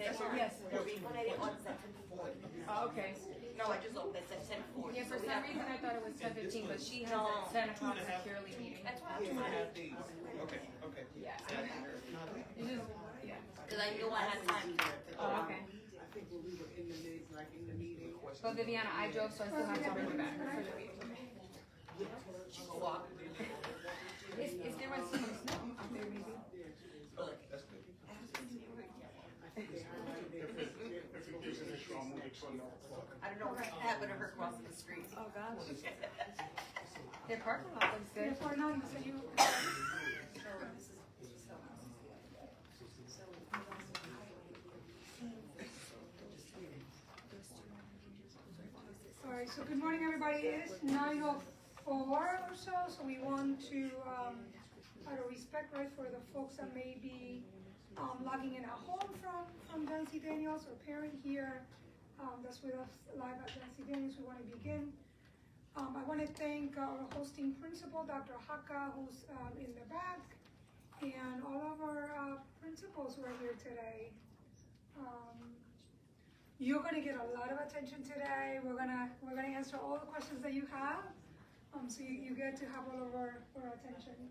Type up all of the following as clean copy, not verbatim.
Yes. We put it on 7:40. Oh, okay. No, I just opened it at 10:40. Yeah, for some reason I thought it was 10:15, but she has No. a 10 o'clock securely meeting. That's why I'm 2.5 trying. days. Okay, okay. Yeah. It's just, yeah. Because I knew I had time to. Oh, okay. I think when we were in the meeting. But Viviana, I drove, so I still have to bring you back for the meeting. Walk. If there was some snow out there, maybe. Look. That's good. I don't know what happened to her crossing the street. Oh, gosh. Their parking lot looks good. All right, so good morning, everybody. It is 9:04 or so we want to, out of respect, right, for the folks that may be logging in at home from Jancy Daniels, or parent here that's with us live at Jancy Daniels. We want to begin. I want to thank our hosting principal, Dr. Haka, who's in the back, and all of our principals who are here today. You're gonna get a lot of attention today. We're gonna answer all the questions that you have. So you get to have all of our attention.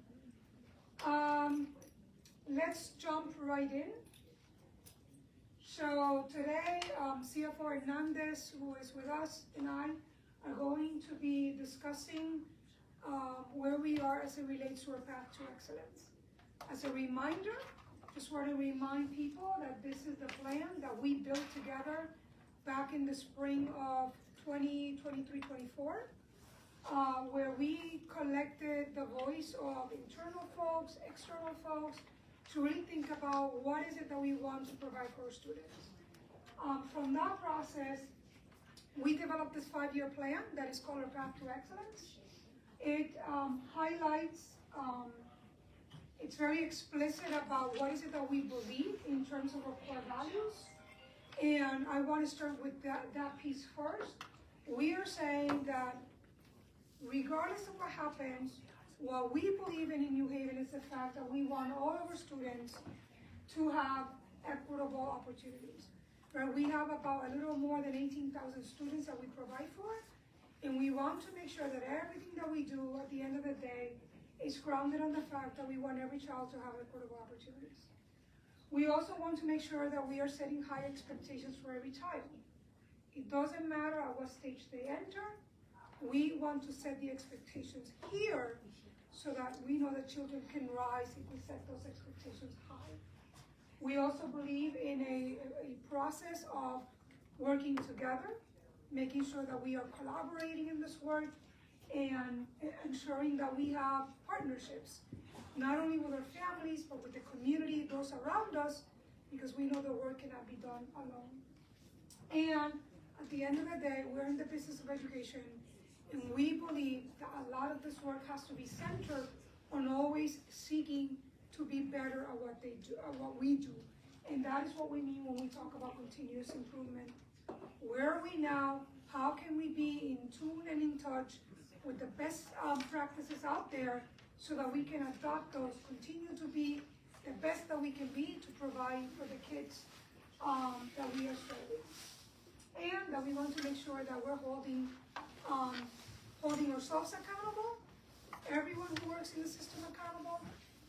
Let's jump right in. So today, CFO Hernandez, who is with us, and I are going to be discussing where we are as it relates to our path to excellence. As a reminder, just want to remind people that this is the plan that we built together back in the spring of 2023-24, where we collected the voice of internal folks, external folks, to really think about what is it that we want to provide for our students. From that process, we developed this 5-year plan that is called our Path to Excellence. It highlights, it's very explicit about what is it that we believe in terms of our core values. And I want to start with that piece first. We are saying that regardless of what happens, what we believe in New Haven is the fact that we want all of our students to have equitable opportunities. Right? We have about a little more than 18,000 students that we provide for, and we want to make sure that everything that we do at the end of the day is grounded on the fact that we want every child to have equitable opportunities. We also want to make sure that we are setting high expectations for every child. It doesn't matter at what stage they enter. We want to set the expectations here so that we know that children can rise if we set those expectations high. We also believe in a process of working together, making sure that we are collaborating in this work, and ensuring that we have partnerships, not only with our families, but with the community, those around us, because we know the work cannot be done alone. And at the end of the day, we're in the business of education, and we believe that a lot of this work has to be centered on always seeking to be better at what they do, at what we do. And that is what we mean when we talk about continuous improvement. Where are we now? How can we be in tune and in touch with the best practices out there so that we can adopt those, continue to be the best that we can be to provide for the kids that we are serving. And that we want to make sure that we're holding ourselves accountable, everyone who works in the system accountable,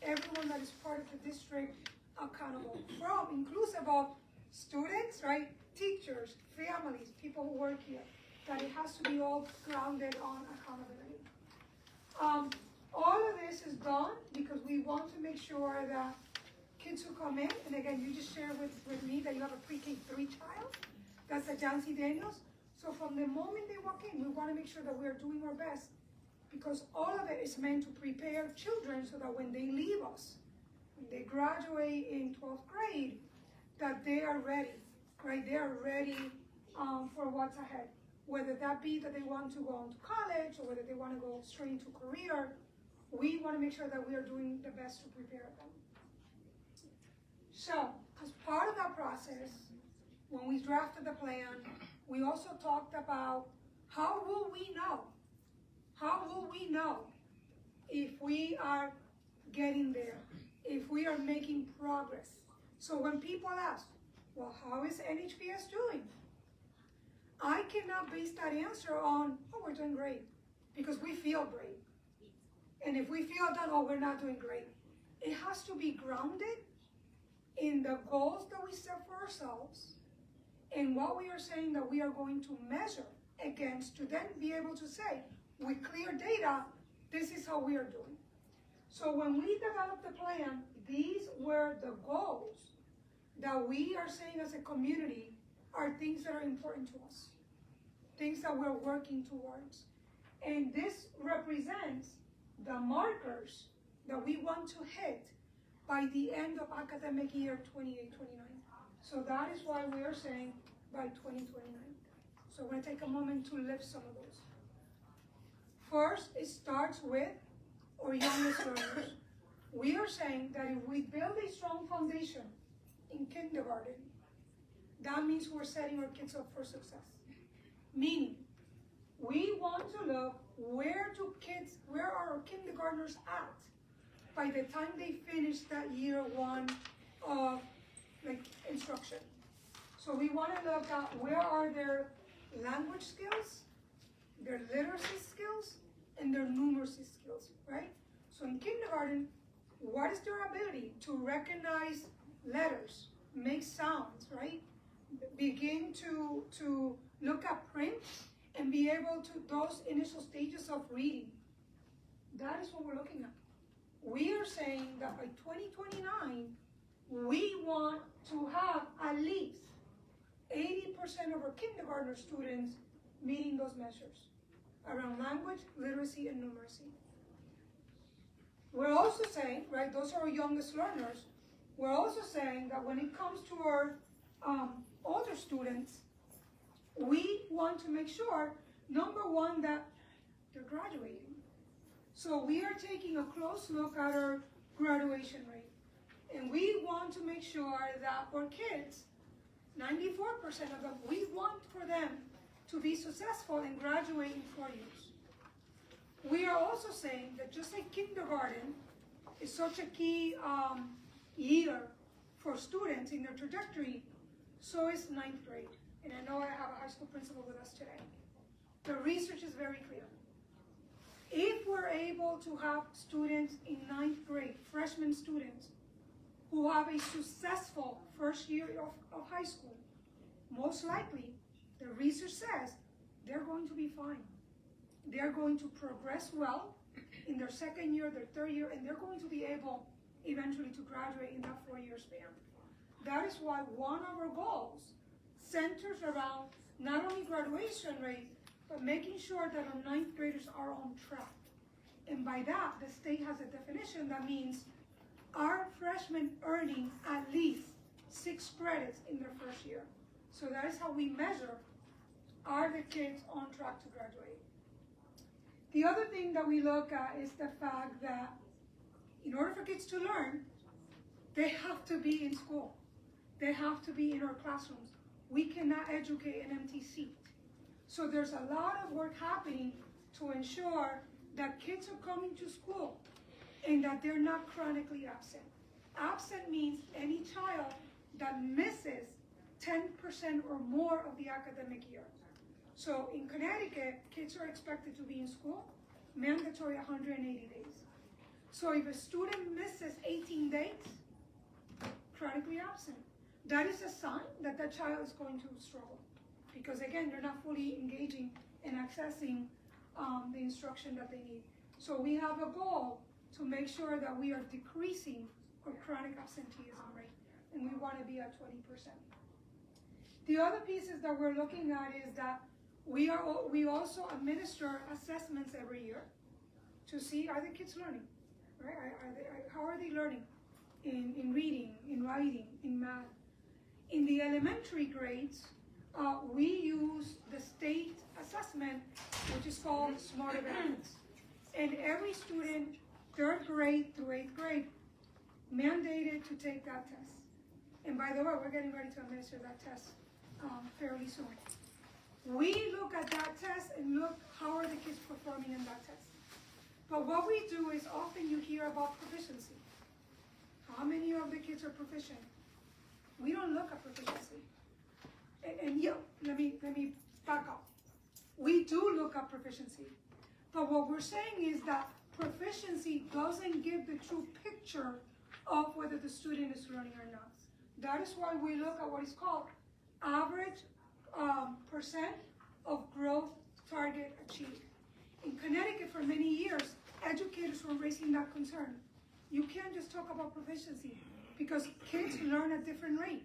everyone that is part of the district accountable, from inclusive of students, right, teachers, families, people who work here, that it has to be all grounded on accountability. All of this is done because we want to make sure that kids who come in, and again, you just shared with me that you have a pre-K3 child, that's at Jancy Daniels. So from the moment they walk in, we want to make sure that we are doing our best, because all of it is meant to prepare children so that when they leave us, when they graduate in 12th grade, that they are ready, right? They are ready for what's ahead. Whether that be that they want to go on to college or whether they want to go straight into career, we want to make sure that we are doing the best to prepare them. So, as part of that process, when we drafted the plan, we also talked about how will we know? How will we know if we are getting there, if we are making progress? So when people ask, well, how is NHPS doing? I cannot base that answer on, oh, we're doing great, because we feel great. And if we feel that, oh, we're not doing great, it has to be grounded in the goals that we set for ourselves and what we are saying that we are going to measure against to then be able to say, with clear data, this is how we are doing. So when we developed the plan, these were the goals that we are saying as a community are things that are important to us, things that we're working towards. And this represents the markers that we want to hit by the end of academic year 28-29. So that is why we are saying by 2029. So we're going to take a moment to lift some of those. First, it starts with our youngest learners. We are saying that if we build a strong foundation in kindergarten, that means we're setting our kids up for success. Meaning, we want to look where are our kindergartners at by the time they finish that year one of instruction. So we want to look at where are their language skills, their literacy skills, and their numeracy skills, right? So in kindergarten, what is their ability to recognize letters, make sounds, right? Begin to look at print and be able to, those initial stages of reading. That is what we're looking at. We are saying that by 2029, we want to have at least 80% of our kindergartner students meeting those measures around language, literacy, and numeracy. We're also saying, right, those are our youngest learners, we're also saying that when it comes to our older students, we want to make sure, number one, that they're graduating. So we are taking a close look at our graduation rate. And we want to make sure that our kids, 94% of them, we want for them to be successful and graduate in 4 years. We are also saying that just like kindergarten is such a key year for students in their trajectory, so is 9th grade. And I know I have a high school principal with us today. The research is very clear. If we're able to have students in 9th grade, freshman students, who have a successful first year of high school, most likely, the research says they're going to be fine. They're going to progress well in their second year, their third year, and they're going to be able eventually to graduate in that 4-year span. That is why one of our goals centers around not only graduation rate, but making sure that our 9th graders are on track. And by that, the state has a definition that means are freshmen earning at least 6 credits in their first year? So that is how we measure, are the kids on track to graduate? The other thing that we look at is the fact that in order for kids to learn, they have to be in school. They have to be in our classrooms. We cannot educate an empty seat. So there's a lot of work happening to ensure that kids are coming to school and that they're not chronically absent. Absent means any child that misses 10% or more of the academic year. So in Connecticut, kids are expected to be in school, mandatory 180 days. So if a student misses 18 days, chronically absent, that is a sign that that child is going to struggle. Because again, they're not fully engaging and accessing the instruction that they need. So we have a goal to make sure that we are decreasing our chronic absenteeism rate, and we want to be at 20%. The other pieces that we're looking at is that we also administer assessments every year to see, are the kids learning, right? How are they learning in reading, in writing, in math? In the elementary grades, we use the state assessment, which is called Smart Advance. And every student, 3rd grade through 8th grade, mandated to take that test. And by the way, we're getting ready to administer that test fairly soon. We look at that test and look how are the kids performing in that test. But what we do is often you hear about proficiency. How many of the kids are proficient? We don't look at proficiency. and yeah, let me back up. We do look at proficiency, but what we're saying is that proficiency doesn't give the true picture of whether the student is learning or not. That is why we look at what is called average percent of growth target achieved. In Connecticut, for many years, educators were raising that concern. You can't just talk about proficiency because kids learn at different rate.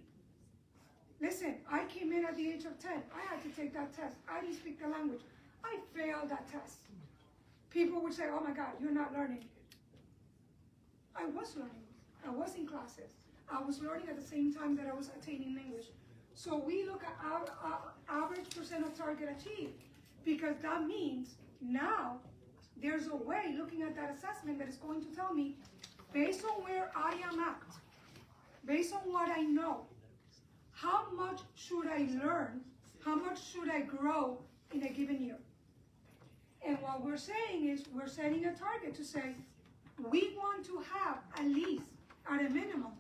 Listen, I came in at the age of 10. I had to take that test. I didn't speak the language. I failed that test. People would say, oh my God, you're not learning. I was learning. I was in classes. I was learning at the same time that I was attaining English. So we look at our average percent of target achieved because that means now there's a way looking at that assessment that is going to tell me, based on where I am at, based on what I know, how much should I learn, how much should I grow in a given year? And what we're saying is we're setting a target to say we want to have at least, at a minimum,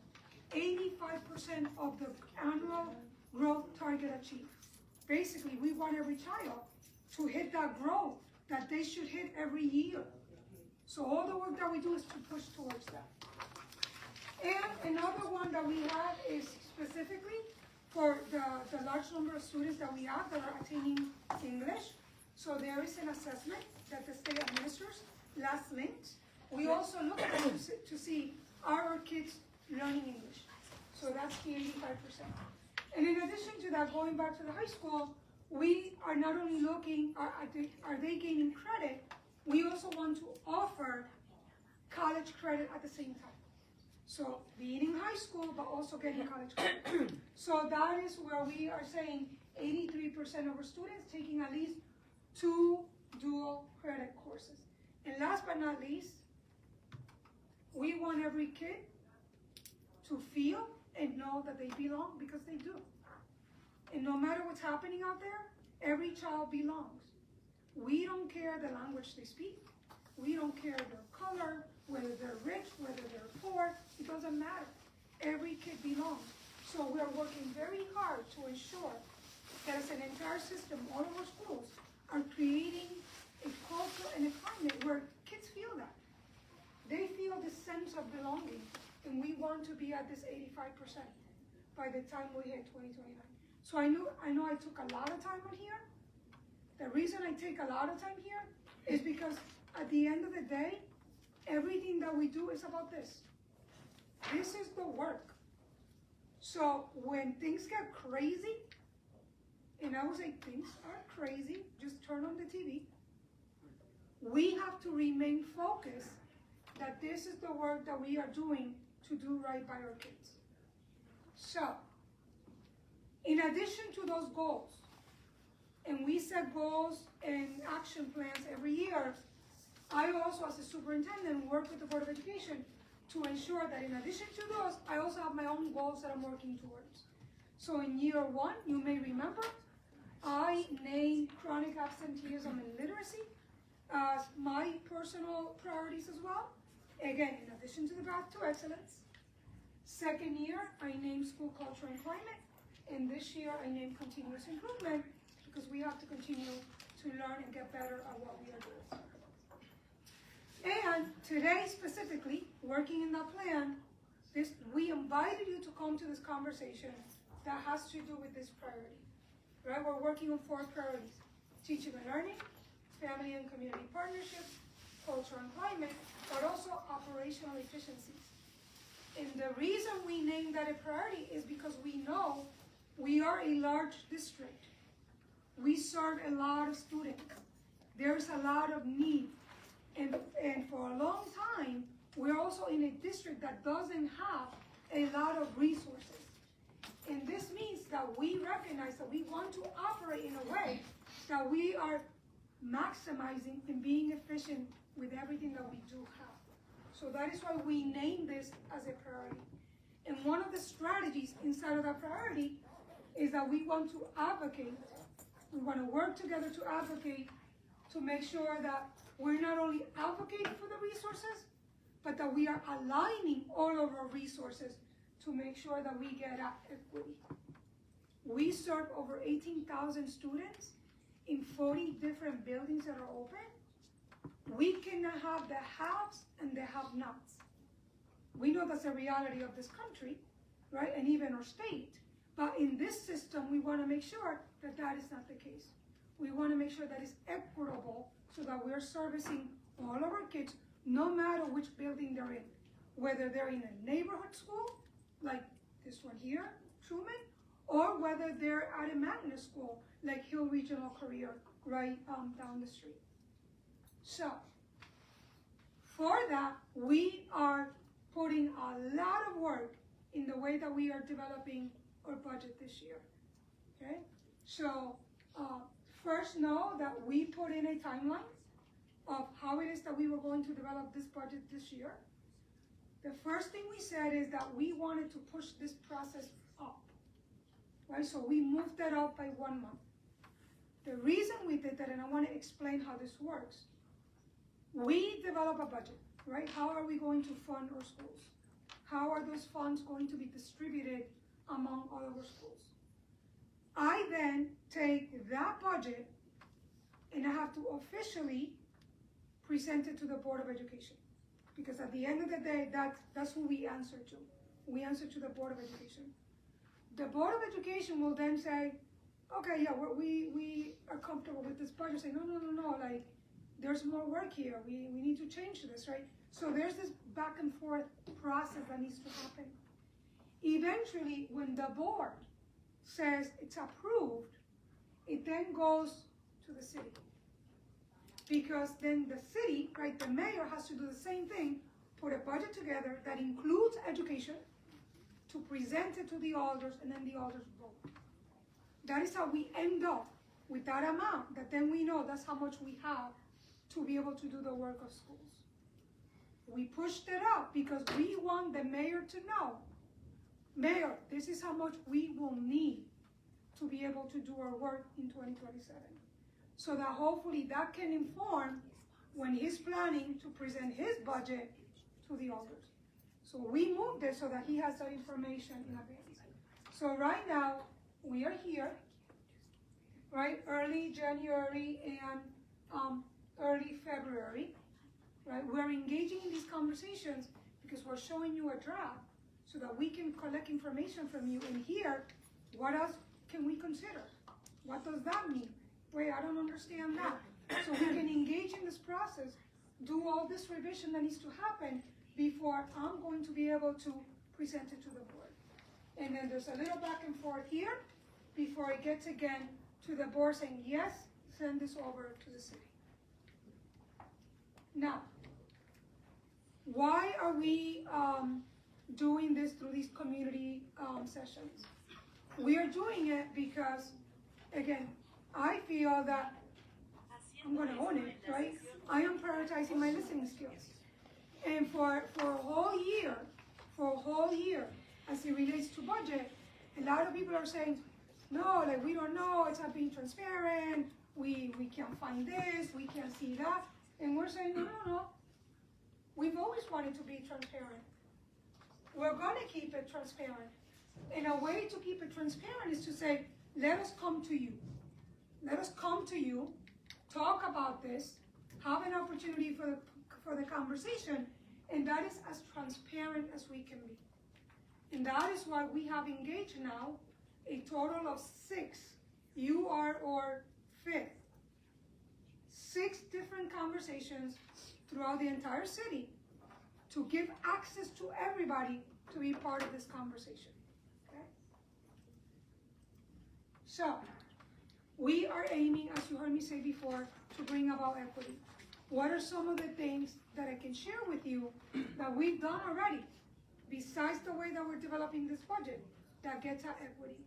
85% of the annual growth target achieved. Basically, we want every child to hit that growth that they should hit every year. So all the work that we do is to push towards that. And another one that we have is specifically for the large number of students that we have that are attaining English. So there is an assessment that the state administers, last linked. We also look at it to see, are our kids learning English? So that's the 85%. And in addition to that, going back to the high school, we are not only looking, are they gaining credit, we also want to offer college credit at the same time. So being in high school, but also getting college credit. So that is where we are saying 83% of our students taking at least 2 dual credit courses. And last but not least, we want every kid to feel and know that they belong because they do. And no matter what's happening out there, every child belongs. We don't care the language they speak. We don't care their color, whether they're rich, whether they're poor. It doesn't matter. Every kid belongs. So we're working very hard to ensure that as an entire system, all of our schools are creating a culture and a climate where kids feel that. They feel this sense of belonging, and we want to be at this 85% by the time we hit 2029. So I know I took a lot of time on here. The reason I take a lot of time here is because at the end of the day, everything that we do is about this. This is the work. So when things get crazy, and I would say things are crazy, just turn on the TV. We have to remain focused that this is the work that we are doing to do right by our kids. So, in addition to those goals, and we set goals and action plans every year, I also, as a superintendent, work with the Board of Education to ensure that in addition to those, I also have my own goals that I'm working towards. So in year 1, you may remember, I named chronic absenteeism and literacy as my personal priorities as well. Again, in addition to the path to excellence. Second year, I named school culture and climate. And this year, I named continuous improvement because we have to continue to learn and get better at what we are doing. And today, specifically, working in that plan, we invited you to come to this conversation that has to do with this priority. Right? We're working on 4 priorities: teaching and learning, family and community partnerships, culture and climate, but also operational efficiencies. And the reason we named that a priority is because we know we are a large district. We serve a lot of students. There's a lot of need. And for a long time, we're also in a district that doesn't have a lot of resources. And this means that we recognize that we want to operate in a way that we are maximizing and being efficient with everything that we do have. So that is why we name this as a priority. And one of the strategies inside of that priority is that we want to advocate, we want to work together to advocate to make sure that we're not only advocating for the resources, but that we are aligning all of our resources to make sure that we get at equity. We serve over 18,000 students in 40 different buildings that are open. We cannot have the haves and the have-nots. We know that's the reality of this country, right, and even our state. But in this system, we want to make sure that that is not the case. We want to make sure that it's equitable so that we're servicing all of our kids, no matter which building they're in, whether they're in a neighborhood school, like this one here, Truman, or whether they're at a magnet school, like Hill Regional Career, right down the street. So, for that, we are putting a lot of work in the way that we are developing our budget this year, okay? So, first know that we put in a timeline of how it is that we were going to develop this budget this year. The first thing we said is that we wanted to push this process up, right? So we moved that up by 1 month. The reason we did that, and I want to explain how this works, we develop a budget, right? How are we going to fund our schools? How are those funds going to be distributed among all of our schools? I then take that budget and I have to officially present it to the Board of Education. Because at the end of the day, that's who we answer to. We answer to the Board of Education. The Board of Education will then say, okay, yeah, we are comfortable with this budget. Say, no, like, there's more work here. We need to change this, right? So there's this back and forth process that needs to happen. Eventually, when the board says it's approved, it then goes to the city. Because then the city, right, the mayor has to do the same thing, put a budget together that includes education, to present it to the alders, and then the alders vote. That is how we end up with that amount, that then we know that's how much we have to be able to do the work of schools. We pushed it up because we want the mayor to know, Mayor, this is how much we will need to be able to do our work in 2027. So that hopefully that can inform when he's planning to present his budget to the alders. So we moved it so that he has that information in advance. So right now, we are here, right, early January and early February, right? We're engaging in these conversations because we're showing you a draft so that we can collect information from you and hear what else can we consider? What does that mean? Wait, I don't understand that. So we can engage in this process, do all this revision that needs to happen before I'm going to be able to present it to the board. And then there's a little back and forth here before it gets again to the board saying, yes, send this over to the city. Now, why are we doing this through these community sessions? We are doing it because, again, I feel that I'm going to own it, right? I am prioritizing my listening skills. And for a whole year, as it relates to budget, a lot of people are saying, no, like, we don't know, it's not being transparent, we can't find this, we can't see that. And we're saying, no. We've always wanted to be transparent. We're going to keep it transparent. And a way to keep it transparent is to say, let us come to you. Let us come to you, talk about this, have an opportunity for the conversation, and that is as transparent as we can be. And that is why we have engaged now a total of 6. You are our 5th. 6 different conversations throughout the entire city to give access to everybody to be part of this conversation. Okay? So, we are aiming, as you heard me say before, to bring about equity. What are some of the things that I can share with you that we've done already, besides the way that we're developing this budget, that gets at equity?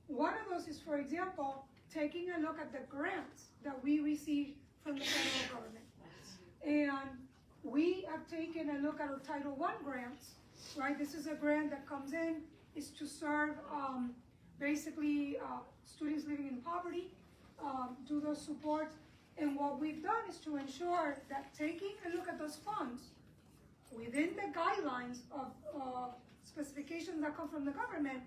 One of those is, for example, taking a look at the grants that we receive from the federal government. And we have taken a look at our Title I grants, right? This is a grant that comes in, is to serve basically students living in poverty, do those supports. And what we've done is to ensure that taking a look at those funds within the guidelines of specifications that come from the government,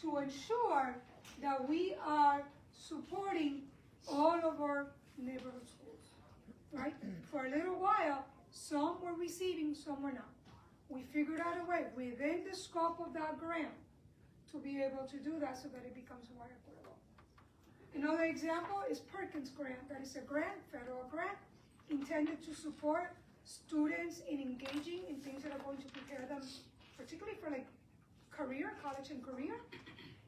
to ensure that we are supporting all of our neighborhood schools, right? For a little while, some were receiving, some were not. We figured out a way within the scope of that grant to be able to do that so that it becomes more equitable. Another example is Perkins Grant. That is a grant, federal grant, intended to support students in engaging in things that are going to prepare them, particularly for like career, college and career.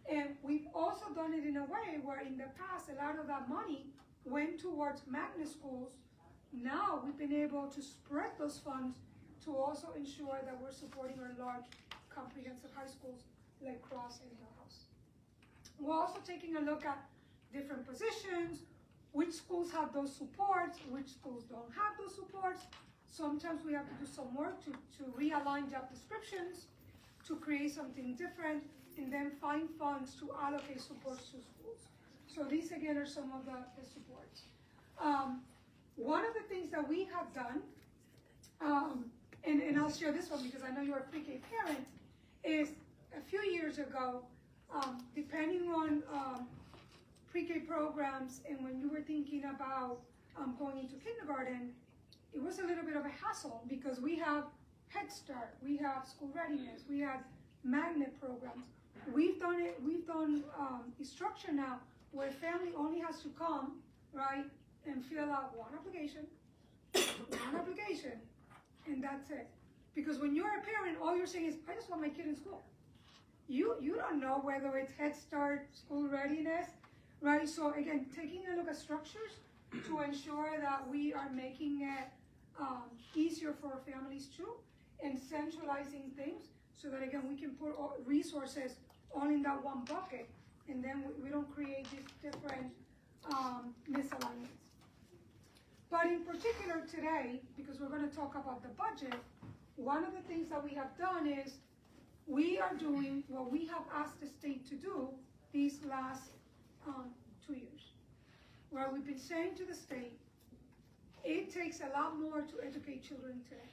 And we've also done it in a way where in the past, a lot of that money went towards magnet schools. Now we've been able to spread those funds to also ensure that we're supporting our large comprehensive high schools like Cross and Hillhouse. We're also taking a look at different positions, which schools have those supports, which schools don't have those supports. Sometimes we have to do some work to realign job descriptions, to create something different, and then find funds to allocate supports to schools. So these again are some of the supports. One of the things that we have done, and I'll share this one because I know you're a pre-K parent, is a few years ago, depending on pre-K programs and when you were thinking about going into kindergarten, it was a little bit of a hassle because we have Head Start, we have school readiness, we have magnet programs. We've done a structure now where family only has to come, right, and fill out one application, and that's it. Because when you're a parent, all you're saying is, I just want my kid in school. You don't know whether it's Head Start, school readiness, right? So again, taking a look at structures to ensure that we are making it easier for our families too, and centralizing things so that again, we can put all resources all in that one bucket, and then we don't create these different misalignments. But in particular today, because we're going to talk about the budget, one of the things that we have done is we are doing what we have asked the state to do these last 2 years, where we've been saying to the state, it takes a lot more to educate children today.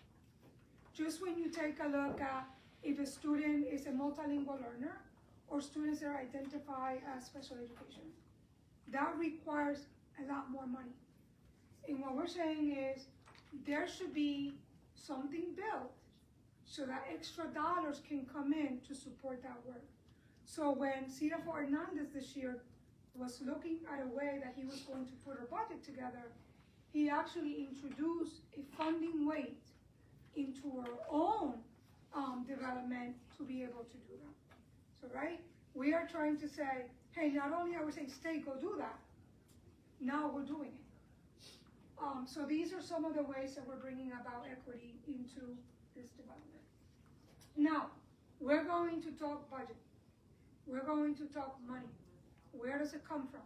Just when you take a look at if a student is a multilingual learner or students that are identified as special education, that requires a lot more money. And what we're saying is there should be something built so that extra dollars can come in to support that work. So when CFO Hernandez this year was looking at a way that he was going to put our budget together, he actually introduced a funding weight into our own development to be able to do that. So, right, we are trying to say, hey, not only are we saying, state, go do that, now we're doing it. So these are some of the ways that we're bringing about equity into this development. Now, we're going to talk budget. We're going to talk money. Where does it come from?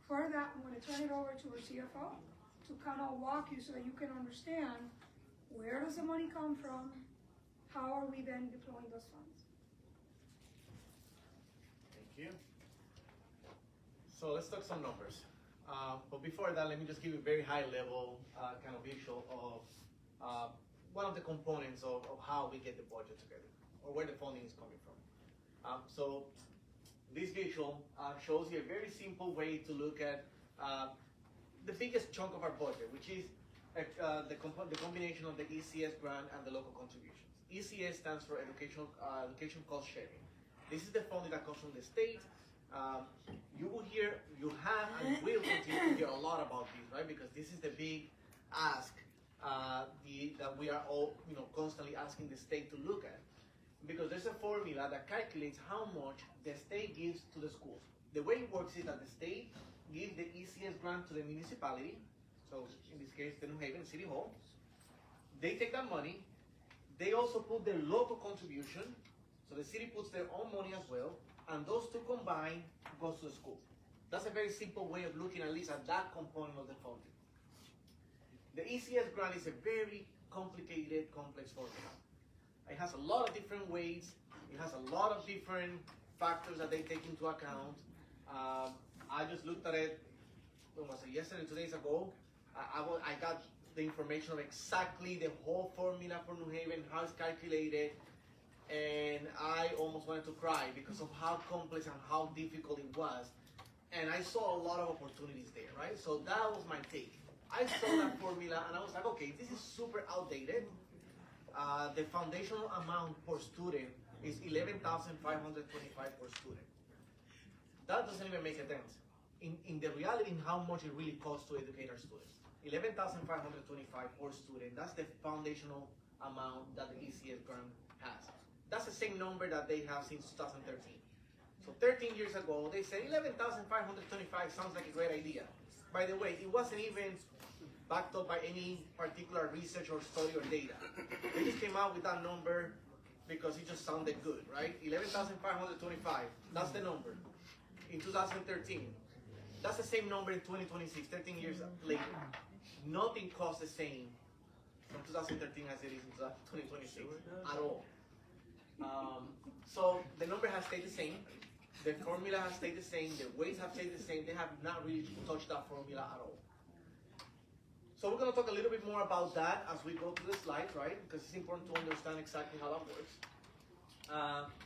For that, I'm going to turn it over to our CFO to kind of walk you so that you can understand where does the money come from, how are we then deploying those funds. Thank you. So let's talk some numbers. But before that, let me just give you a very high level kind of visual of one of the components of how we get the budget together, or where the funding is coming from. So this visual shows you a very simple way to look at the biggest chunk of our budget, which is the combination of the ECS grant and the local contributions. ECS stands for Education Cost Sharing. This is the funding that comes from the state. You will hear, you have, and will continue to hear a lot about this, right? Because this is the big ask that we are all, constantly asking the state to look at. Because there's a formula that calculates how much the state gives to the schools. The way it works is that the state gives the ECS grant to the municipality, so in this case, the New Haven City Hall. They take that money. They also put their local contribution, so the city puts their own money as well, and those two combined goes to the school. That's a very simple way of looking at least at that component of the funding. The ECS grant is a very complicated, complex formula. It has a lot of different weights. It has a lot of different factors that they take into account. I just looked at it, when was it, yesterday, 2 days ago. I got the information of exactly the whole formula for New Haven, how it's calculated. and I almost wanted to cry because of how complex and how difficult it was. And I saw a lot of opportunities there, right? So that was my take. I saw that formula and I was like, okay, this is super outdated. The foundational amount per student is $11,525 per student. That doesn't even make a dent in the reality in how much it really costs to educate our students. $11,525 per student. That's the foundational amount that the ECS grant has. That's the same number that they have since 2013. So 13 years ago, they said 11,525 sounds like a great idea. By the way, it wasn't even backed up by any particular research or study or data. They just came out with that number because it just sounded good, right? 11,525, that's the number. In 2013, that's the same number in 2026, 13 years later. Nothing costs the same from 2013 as it is in 2026 at all. So the number has stayed the same. The formula has stayed the same. The weights have stayed the same. They have not really touched that formula at all. So we're going to talk a little bit more about that as we go through the slides, right? Because it's important to understand exactly how that works.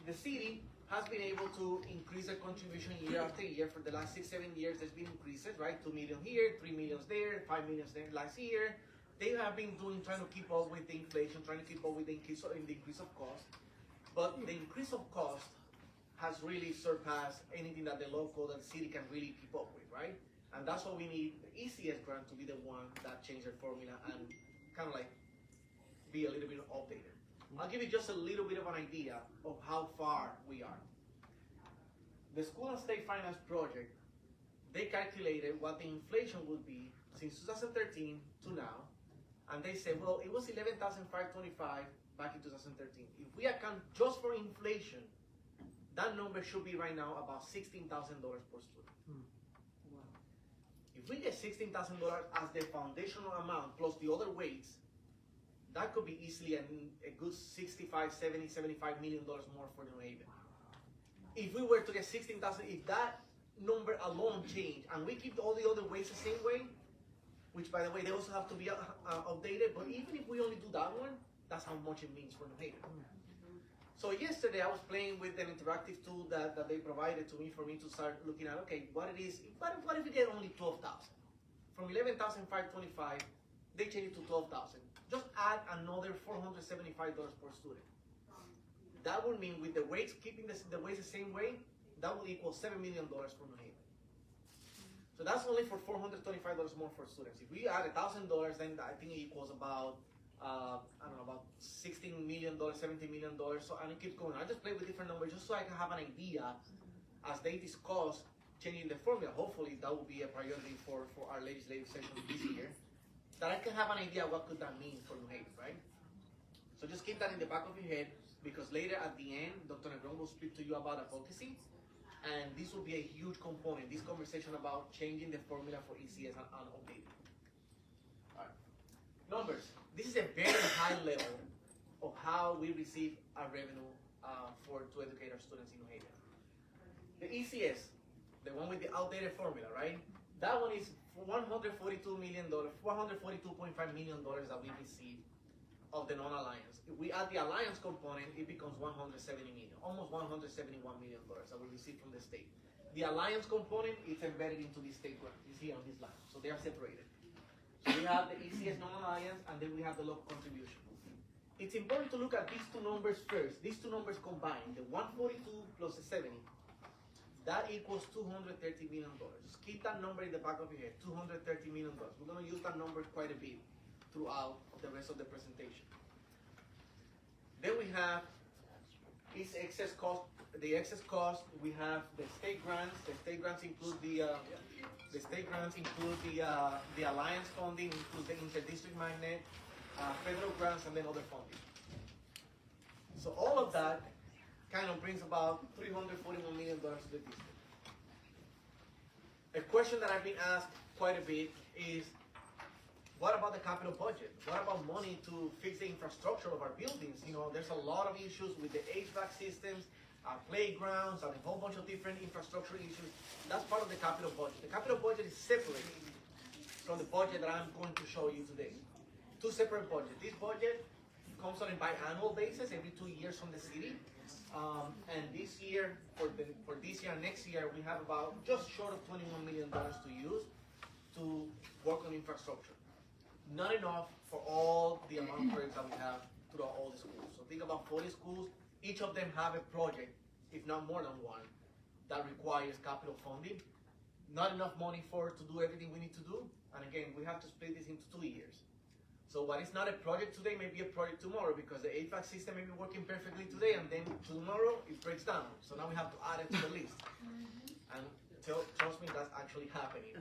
The city has been able to increase their contribution year after year. For the last 6-7 years, there's been increases, right? 2 million here, 3 million there, 5 million there last year. They have been trying to keep up with the inflation, trying to keep up with the increase of cost. But the increase of cost has really surpassed anything that the city can really keep up with, right? And that's why we need the ECS grant to be the one that changes the formula and kind of like be a little bit updated. I'll give you just a little bit of an idea of how far we are. The School and State Finance Project, they calculated what the inflation would be since 2013 to now, and they said, well, it was 11,525 back in 2013. If we account just for inflation, that number should be right now about $16,000 per student. If we get $16,000 as the foundational amount plus the other weights, that could be easily a good $65, $70, $75 million more for New Haven. If we were to get 16,000, if that number alone changed, and we keep all the other weights the same way, which by the way, they also have to be updated, but even if we only do that one, that's how much it means for New Haven. So yesterday I was playing with an interactive tool that they provided to me for me to start looking at, okay, what it is, what if we get only 12,000? From 11,525, they change it to 12,000. Just add another $475 per student. That would mean with the weights, keeping the weights the same way, that will equal $7 million for New Haven. So that's only for $425 more for students. If we add $1,000, then I think it equals about I don't know, about $16 million, $17 million, so and it keeps going. I just play with different numbers just so I can have an idea as they discuss changing the formula. Hopefully that will be a priority for our legislative session this year, that I can have an idea what could that mean for New Haven, right? So just keep that in the back of your head, because later at the end, Dr. Negron will speak to you about advocacy, and this will be a huge component, this conversation about changing the formula for ECS and updating. All right, numbers. This is a very high level of how we receive our revenue to educate our students in New Haven. The ECS, the one with the outdated formula, right? That one is $142 million, $442.5 million that we receive of the non-alliance. If we add the alliance component, it becomes $170 million, almost $171 million that we receive from the state. The alliance component is embedded into the state grant. It's here on this line, so they are separated. So we have the ECS non-alliance, and then we have the local contribution. It's important to look at these two numbers first. These two numbers combined, the 142 plus the 70, that equals $230 million. Just keep that number in the back of your head, $230 million. We're going to use that number quite a bit throughout the rest of the presentation. Then we have this excess cost. The excess cost, we have the state grants. The state grants include the alliance funding, includes the interdistrict magnet, federal grants, and then other funding. So all of that kind of brings about $341 million to the district. A question that I've been asked quite a bit is, what about the capital budget? What about money to fix the infrastructure of our buildings? You know, there's a lot of issues with the HVAC systems, playgrounds, and a whole bunch of different infrastructure issues. That's part of the capital budget. The capital budget is separate from the budget that I'm going to show you today. Two separate budgets. This budget comes on a biannual basis, every 2 years from the city. And this year, for this year and next year, we have about just short of $21 million to use to work on infrastructure. Not enough for all the amount of projects that we have throughout all the schools. So think about 40 schools, each of them have a project, if not more than one, that requires capital funding. Not enough money to do everything we need to do. And again, we have to split this into 2 years. So what is not a project today may be a project tomorrow, because the HVAC system may be working perfectly today and then tomorrow it breaks down. So now we have to add it to the list. And trust me, that's actually happening.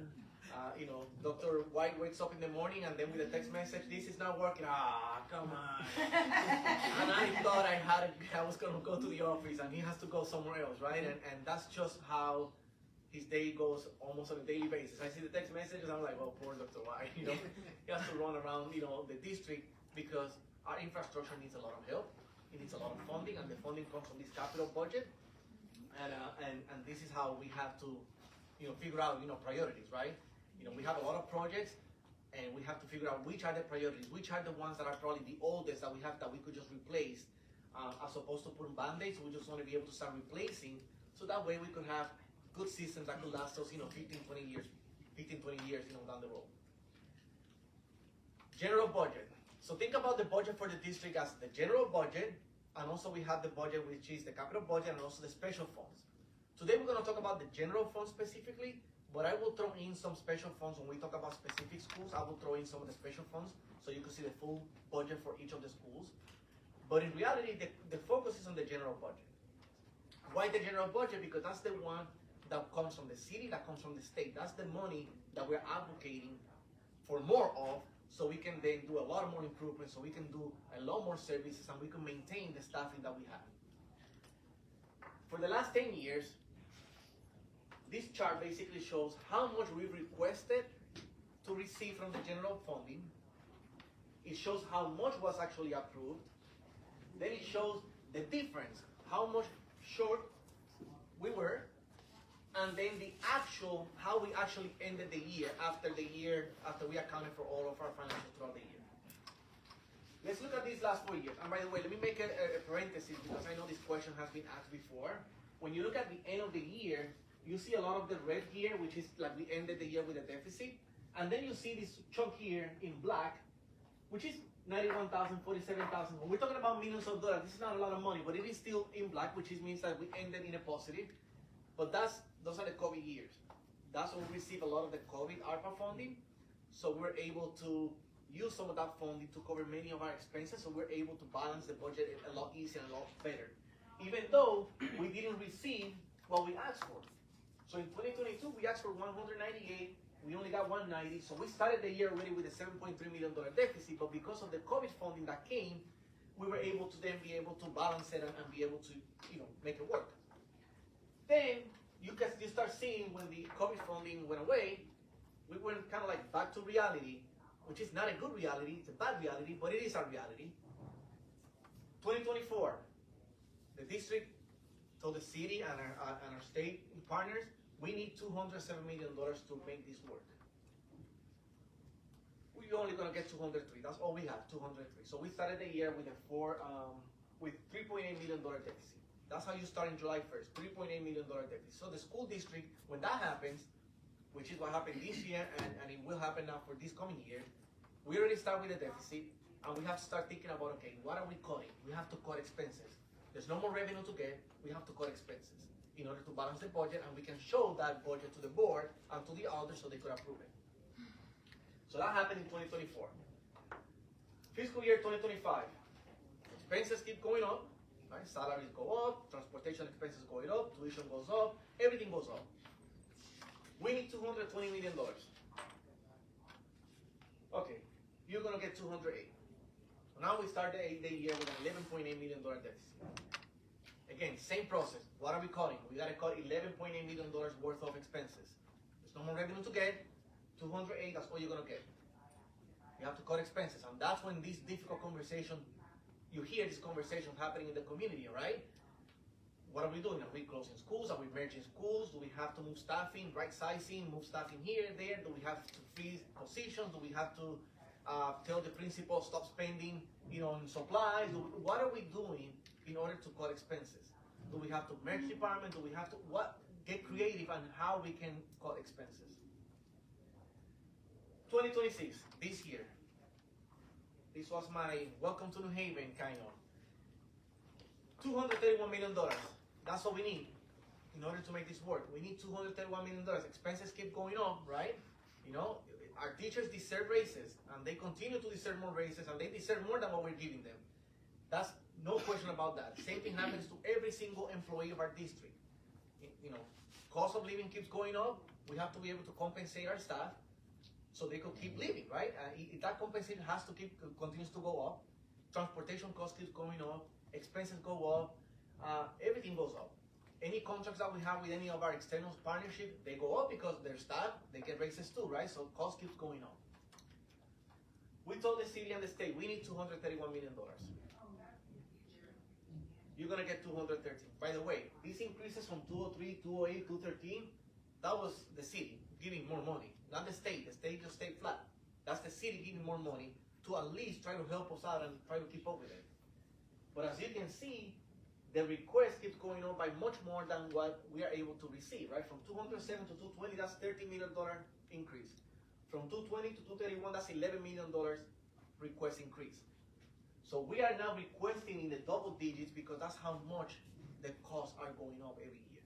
Dr. White wakes up in the morning and then with a text message, this is not working. Come on. And I thought I was going to go to the office and he has to go somewhere else, right? And that's just how his day goes almost on a daily basis. I see the text messages, I'm like, well, poor Dr. White, he has to run around, the district, because our infrastructure needs a lot of help. It needs a lot of funding, and the funding comes from this capital budget. And this is how we have to, figure out, priorities, right? We have a lot of projects, and we have to figure out which are the priorities, which are the ones that are probably the oldest that we have that we could just replace, as opposed to putting band-aids. We just want to be able to start replacing, so that way we could have good systems that could last us, 15, 20 years, down the road. General budget. So think about the budget for the district as the general budget, and also we have the budget which is the capital budget and also the special funds. Today we're going to talk about the general fund specifically, but I will throw in some special funds when we talk about specific schools. I will throw in some of the special funds so you can see the full budget for each of the schools. But in reality, the focus is on the general budget. Why the general budget? Because that's the one that comes from the city, that comes from the state. That's the money that we're advocating for more of, so we can then do a lot more improvements, so we can do a lot more services, and we can maintain the staffing that we have. For the last 10 years, this chart basically shows how much we've requested to receive from the general funding. It shows how much was actually approved. Then it shows the difference, how much short we were, and then the actual, how we actually ended the year after we accounted for all of our financials throughout the year. Let's look at these last 4 years. And by the way, let me make a parenthesis, because I know this question has been asked before. When you look at the end of the year, you see a lot of the red here, which is like we ended the year with a deficit. And then you see this chunk here in black, which is 91,000, 47,000. When we're talking about millions of dollars, this is not a lot of money, but it is still in black, which means that we ended in a positive. But those are the COVID years. That's when we received a lot of the COVID ARPA funding. So we're able to use some of that funding to cover many of our expenses. So we're able to balance the budget a lot easier and a lot better. Even though we didn't receive what we asked for. So in 2022, we asked for 198. We only got 190. So we started the year already with a $7.3 million deficit. But because of the COVID funding that came, we were able to then be able to balance it and be able to, make it work. Then you start seeing when the COVID funding went away, we went kind of like back to reality, which is not a good reality, it's a bad reality, but it is our reality. 2024, the district told the city and our state partners, we need $207 million to make this work. We're only going to get 203. That's all we have, 203. So we started the year with with $3.8 million deficit. That's how you start in July 1st, $3.8 million deficit. So the school district, when that happens, which is what happened this year, and it will happen now for this coming year, we already start with a deficit, and we have to start thinking about, okay, what are we cutting? We have to cut expenses. There's no more revenue to get, we have to cut expenses in order to balance the budget, and we can show that budget to the board and to the others so they could approve it. So that happened in 2024. Fiscal year 2025, expenses keep going up. Right? Salaries go up, transportation expenses going up, tuition goes up, everything goes up. We need $220 million. Okay, you're gonna get 208. So now we start the year with an $11.8 million deficit. Again, same process. What are we cutting? We gotta cut $11.8 million worth of expenses. There's no more revenue to get. 208, that's all you're gonna get. You have to cut expenses, and that's when this difficult conversation. You hear this conversation happening in the community, right? What are we doing? Are we closing schools? Are we merging schools? Do we have to move staffing, right sizing, move staffing here and there? Do we have to freeze positions? Do we have to tell the principal stop spending, on supplies? What are we doing in order to cut expenses? Do we have to merge department? Do we have to get creative on how we can cut expenses? 2026, this year. This was my welcome to New Haven kind of. $231 million. That's what we need in order to make this work. We need $231 million. Expenses keep going up, right? Our teachers deserve raises, and they continue to deserve more raises, and they deserve more than what we're giving them. That's no question about that. Same thing happens to every single employee of our district. Cost of living keeps going up. We have to be able to compensate our staff so they could keep living, right? That compensation continues to go up. Transportation costs keeps going up. Expenses go up. Everything goes up. Any contracts that we have with any of our external partnerships, they go up because their staff, they get raises too, right? So cost keeps going up. We told the city and the state, we need $231 million. You're gonna get 213. By the way, these increases from 203, 208, 213, that was the city giving more money, not the state. The state just stayed flat. That's the city giving more money to at least try to help us out and try to keep up with it. But as you can see, the request keeps going on by much more than what we are able to receive, right? From 207 to 220, that's $30 million increase. From 220 to 231, that's $11 million request increase. So we are now requesting in the double digits because that's how much the costs are going up every year.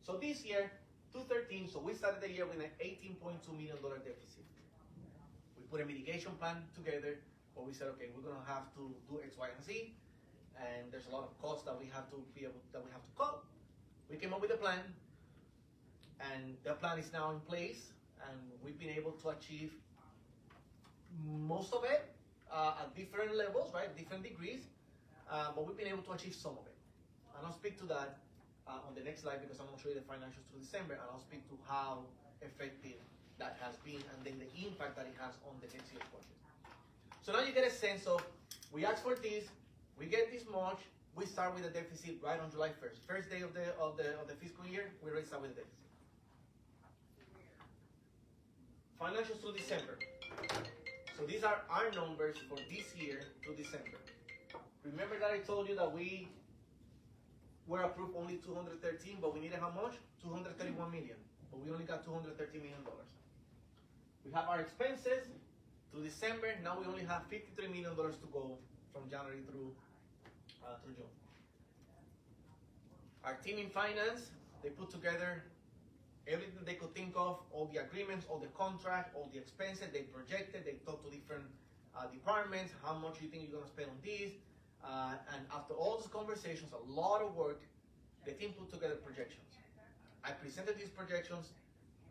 So this year, 213, so we started the year with an $18.2 million deficit. We put a mitigation plan together, but we said, okay, we're gonna have to do X, Y, and Z, and there's a lot of costs that we have to cut. We came up with a plan, and the plan is now in place, and we've been able to achieve most of it at different levels, right, different degrees, but we've been able to achieve some of it. And I'll speak to that on the next slide because I'm going to show you the financials through December, and I'll speak to how effective that has been and then the impact that it has on the next year's budget. So now you get a sense of, we asked for this, we get this much, we start with a deficit right on July 1st. First day of the fiscal year, we already start with a deficit. Financials through December. So these are our numbers for this year to December. Remember that I told you that we were approved only 213, but we needed how much? 231 million. But we only got $230 million. We have our expenses to December. Now we only have $53 million to go from January through June. Our team in finance, they put together everything they could think of, all the agreements, all the contracts, all the expenses, they projected, they talked to different departments, how much you think you're gonna spend on this, and after all those conversations, a lot of work, the team put together projections. I presented these projections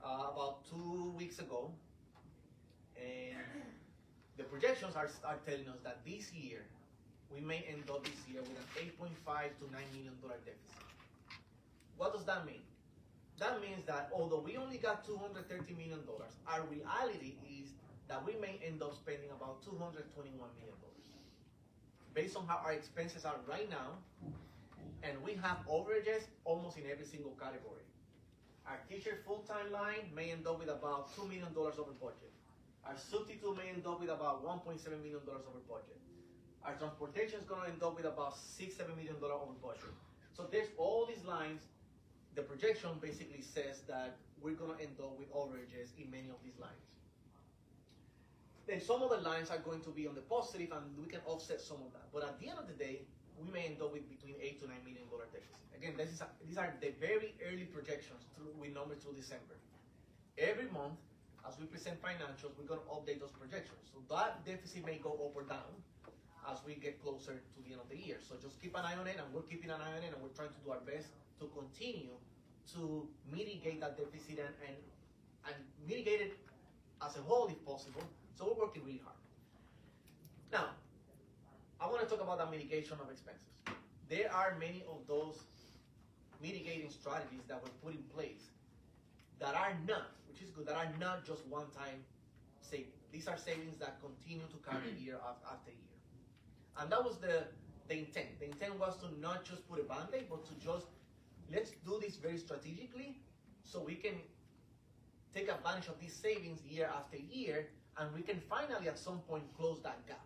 about 2 weeks ago, and the projections are telling us that this year, we may end up this year with an $8.5 to $9 million deficit. What does that mean? That means that although we only got $230 million, our reality is that we may end up spending about $221 million. Based on how our expenses are right now, and we have overages almost in every single category. Our teacher full-time line may end up with about $2 million over budget. Our substitute may end up with about $1.7 million over budget. Our transportation is going to end up with about $6-7 million over budget. So there's all these lines. The projection basically says that we're going to end up with overages in many of these lines. Then some of the lines are going to be on the positive, and we can offset some of that. But at the end of the day, we may end up with between $8 to $9 million deficit. Again, these are the very early projections with numbers through December. Every month, as we present financials, we're going to update those projections. So that deficit may go up or down as we get closer to the end of the year. So just keep an eye on it, and we're keeping an eye on it, and we're trying to do our best to continue to mitigate that deficit and mitigate it as a whole if possible. So we're working really hard. Now, I want to talk about that mitigation of expenses. There are many of those mitigating strategies that were put in place that are not, which is good, that are not just one-time savings. These are savings that continue to carry year after year. And that was the intent. The intent was to not just put a band-aid, but to just, let's do this very strategically so we can take advantage of these savings year after year and we can finally at some point close that gap.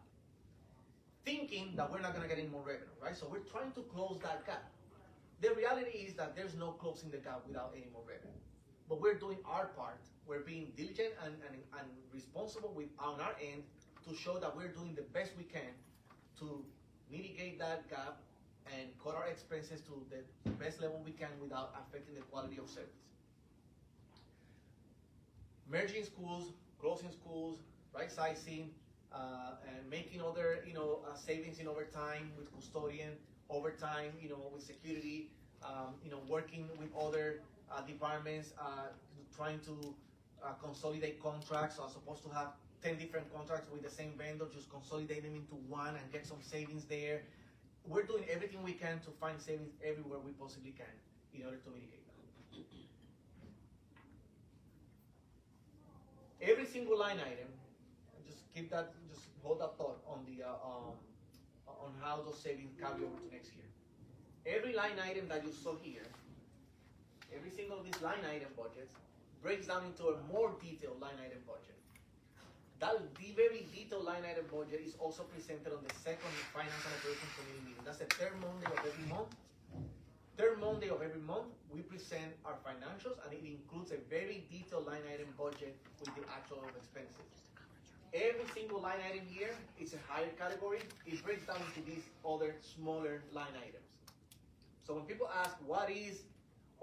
Thinking that we're not gonna get any more revenue, right? So we're trying to close that gap. The reality is that there's no closing the gap without any more revenue. But we're doing our part. We're being diligent and responsible on our end to show that we're doing the best we can to mitigate that gap and cut our expenses to the best level we can without affecting the quality of service. Merging schools, closing schools, right sizing, and making other savings in overtime with custodian, overtime with security, working with other departments, trying to consolidate contracts. So I'm supposed to have 10 different contracts with the same vendor, just consolidate them into one and get some savings there. We're doing everything we can to find savings everywhere we possibly can in order to mitigate that. Every single line item, just hold that thought on the on how those savings carry over to next year. Every line item that you saw here, every single of these line item budgets breaks down into a more detailed line item budget. The very detailed line item budget is also presented on the second Finance and Operations Committee meeting. That's the third Monday of every month. Third Monday of every month, we present our financials, and it includes a very detailed line item budget with the actual expenses. Every single line item here is a higher category. It breaks down into these other smaller line items. So when people ask what is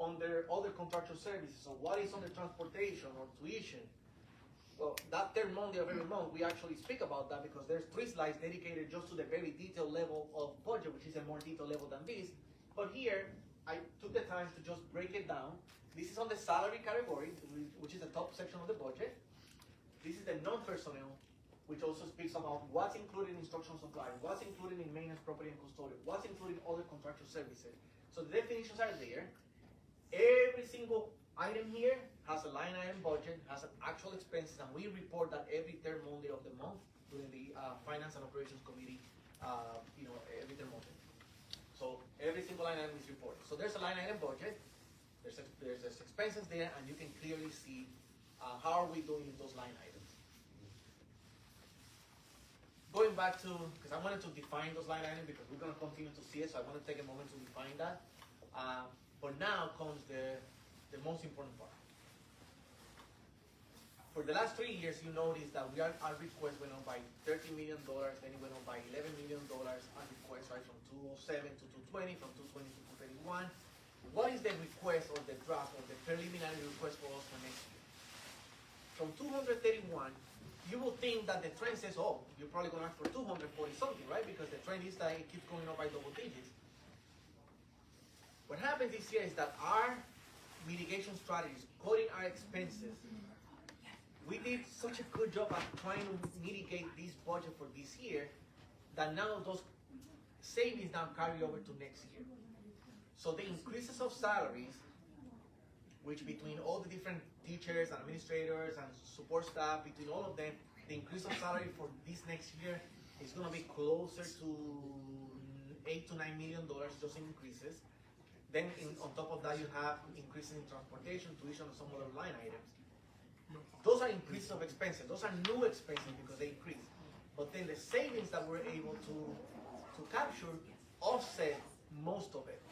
under other contractual services, or what is under transportation or tuition, well, that third Monday of every month, we actually speak about that because there's 3 slides dedicated just to the very detailed level of budget, which is a more detailed level than this. But here, I took the time to just break it down. This is on the salary category, which is the top section of the budget. This is the non-personnel, which also speaks about what's included in instructional supply, what's included in maintenance, property, and custodial, what's included in other contractual services. So the definitions are there. Every single item here has a line item budget, has an actual expenses, and we report that every third Monday of the month during the Finance and Operations Committee, every third Monday. So every single line item is reported. So there's a line item budget, there's expenses there, and you can clearly see how are we doing in those line items. Going back to, because I wanted to define those line items because we're going to continue to see it, so I want to take a moment to define that. But now comes the most important part. For the last 3 years, you notice that our request went up by $30 million, then it went up by $11 million, our request, right, from 207 to 220, from 220 to 231. What is the request or the draft or the preliminary request for us for next year? From 231, you will think that the trend says, oh, you're probably going to ask for 240 something, right? Because the trend is that it keeps going up by double digits. What happens this year is that our mitigation strategies, cutting our expenses, we did such a good job at trying to mitigate this budget for this year that now those savings now carry over to next year. So the increases of salaries, which between all the different teachers and administrators and support staff, between all of them, the increase of salary for this next year is going to be closer to $8 to $9 million just in increases. Then on top of that, you have increases in transportation, tuition, and some other line items. Those are increases of expenses. Those are new expenses because they increase. But then the savings that we're able to capture offset most of it.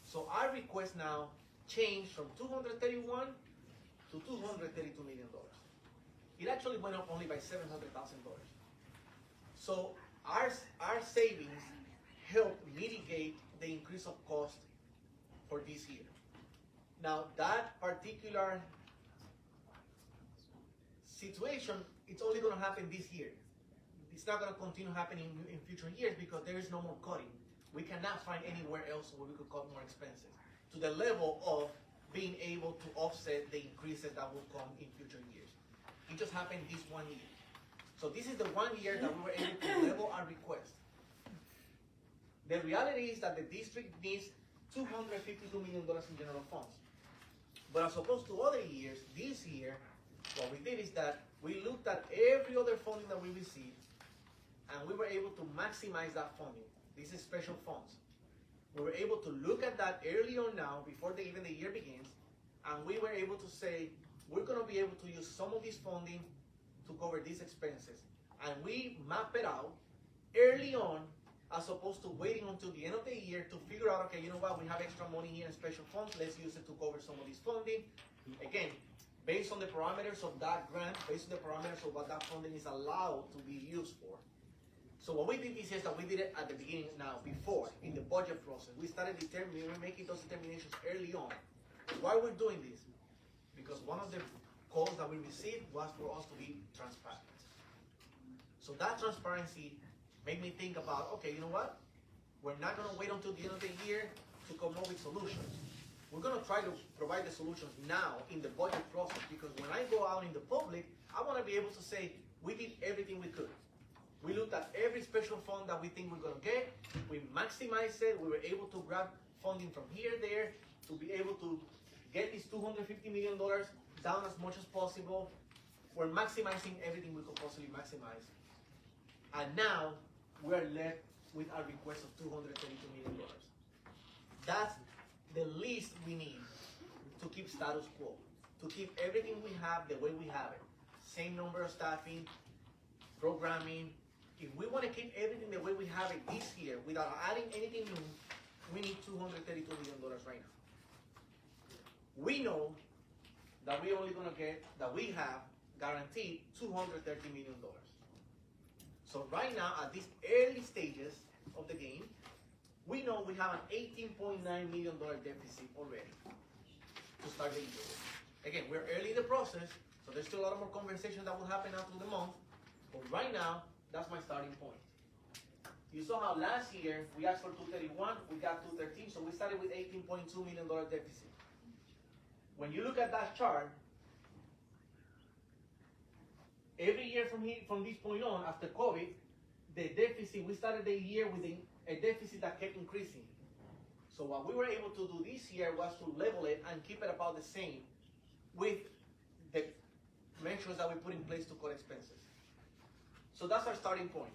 So our request now changed from 231 to $232 million. It actually went up only by $700,000. So our savings helped mitigate the increase of cost for this year. Now that particular situation, it's only going to happen this year. It's not going to continue happening in future years because there is no more cutting. We cannot find anywhere else where we could cut more expenses to the level of being able to offset the increases that will come in future years. It just happened this 1 year. So this is the 1 year that we were able to level our request. The reality is that the district needs $252 million in general funds. But as opposed to other years, this year, what we did is that we looked at every other funding that we received, and we were able to maximize that funding. These are special funds. We were able to look at that early on now, before even the year begins, and we were able to say, we're going to be able to use some of this funding to cover these expenses. And we map it out early on, as opposed to waiting until the end of the year to figure out, okay, you know what, we have extra money here in special funds, let's use it to cover some of this funding. Again, based on the parameters of that grant, based on the parameters of what that funding is allowed to be used for. So what we did this is that we did it at the beginning now, before, in the budget process. We started determining, we were making those determinations early on. Why we're doing this? Because one of the calls that we received was for us to be transparent. So that transparency made me think about, okay, you know what? We're not gonna wait until the end of the year to come up with solutions. We're gonna try to provide the solutions now in the budget process, because when I go out in the public, I wanna be able to say, we did everything we could. We looked at every special fund that we think we're gonna get, we maximized it, we were able to grab funding from here, there, to be able to get these $250 million down as much as possible. We're maximizing everything we could possibly maximize. And now, we're left with a request of $232 million. That's the least we need to keep status quo, to keep everything we have the way we have it. Same number of staffing, programming. If we want to keep everything the way we have it this year without adding anything new, we need $232 million right now. We know that we're only going to get, that we have guaranteed $230 million. So right now, at these early stages of the game, we know we have an $18.9 million deficit already to start the year. Again, we're early in the process, so there's still a lot more conversation that will happen after the month. But right now, that's my starting point. You saw how last year we asked for 231, we got 213, so we started with $18.2 million deficit. When you look at that chart, every year from this point on, after COVID, the deficit, we started the year with a deficit that kept increasing. So what we were able to do this year was to level it and keep it about the same with the measures that we put in place to cut expenses. So that's our starting point.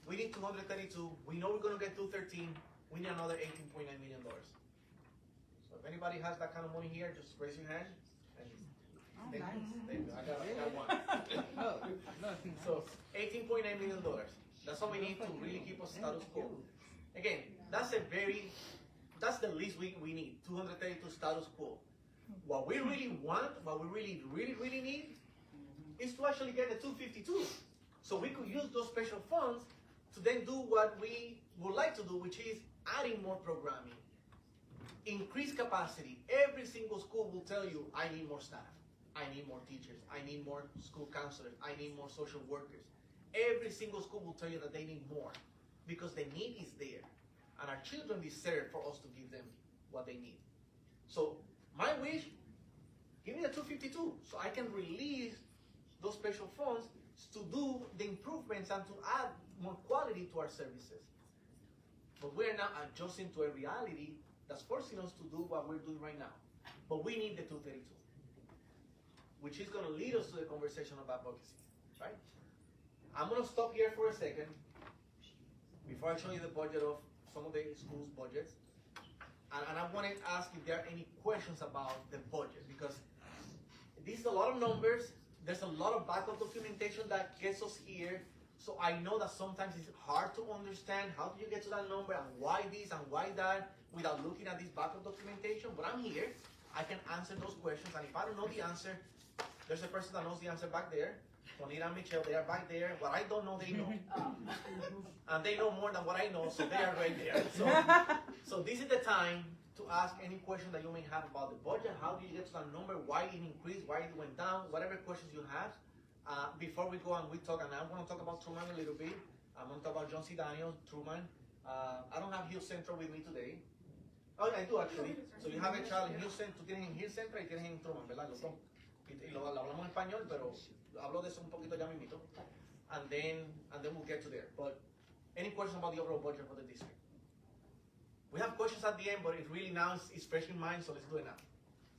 We need 232, we know we're gonna get 213, we need another $18.9 million. So if anybody has that kind of money here, just raise your hand. And thank you. I got one. So $18.9 million. That's all we need to really keep us status quo. Again, that's the least we need, 232 status quo. What we really want, what we really need, is to actually get the 252. So we could use those special funds to then do what we would like to do, which is adding more programming, increase capacity. Every single school will tell you, I need more staff, I need more teachers, I need more school counselors, I need more social workers. Every single school will tell you that they need more, because the need is there. And our children deserve for us to give them what they need. So my wish, give me the 252 so I can release those special funds to do the improvements and to add more quality to our services. But we're now adjusting to a reality that's forcing us to do what we're doing right now. But we need the 232, which is going to lead us to the conversation about advocacy, right? I'm going to stop here for a second before I show you the budget of some of the schools' budgets. And I want to ask if there are any questions about the budget, because this is a lot of numbers. There's a lot of backup documentation that gets us here. So I know that sometimes it's hard to understand how do you get to that number and why this and why that without looking at this backup documentation. But I'm here. I can answer those questions. And if I don't know the answer, there's a person that knows the answer back there. Tonita and Michelle, they are back there. What I don't know, they know. And they know more than what I know, so they are right there. So this is the time to ask any question that you may have about the budget. How do you get to that number? Why it increased? Why it went down? Whatever questions you have. Before we go and we talk, and I'm going to talk about Truman a little bit. I'm going to talk about John C. Daniel, Truman. I don't have Hill Central with me today. Oh, I do actually. So you have a child in Hill Central. Tú tienes en Hill Central y tienes en Truman, ¿verdad? Los dos. Y lo hablamos en español, pero hablo de eso un poquito ya mismito. And then we'll get to there. But any questions about the overall budget for the district? We have questions at the end, but it really now is fresh in mind, so let's do it now.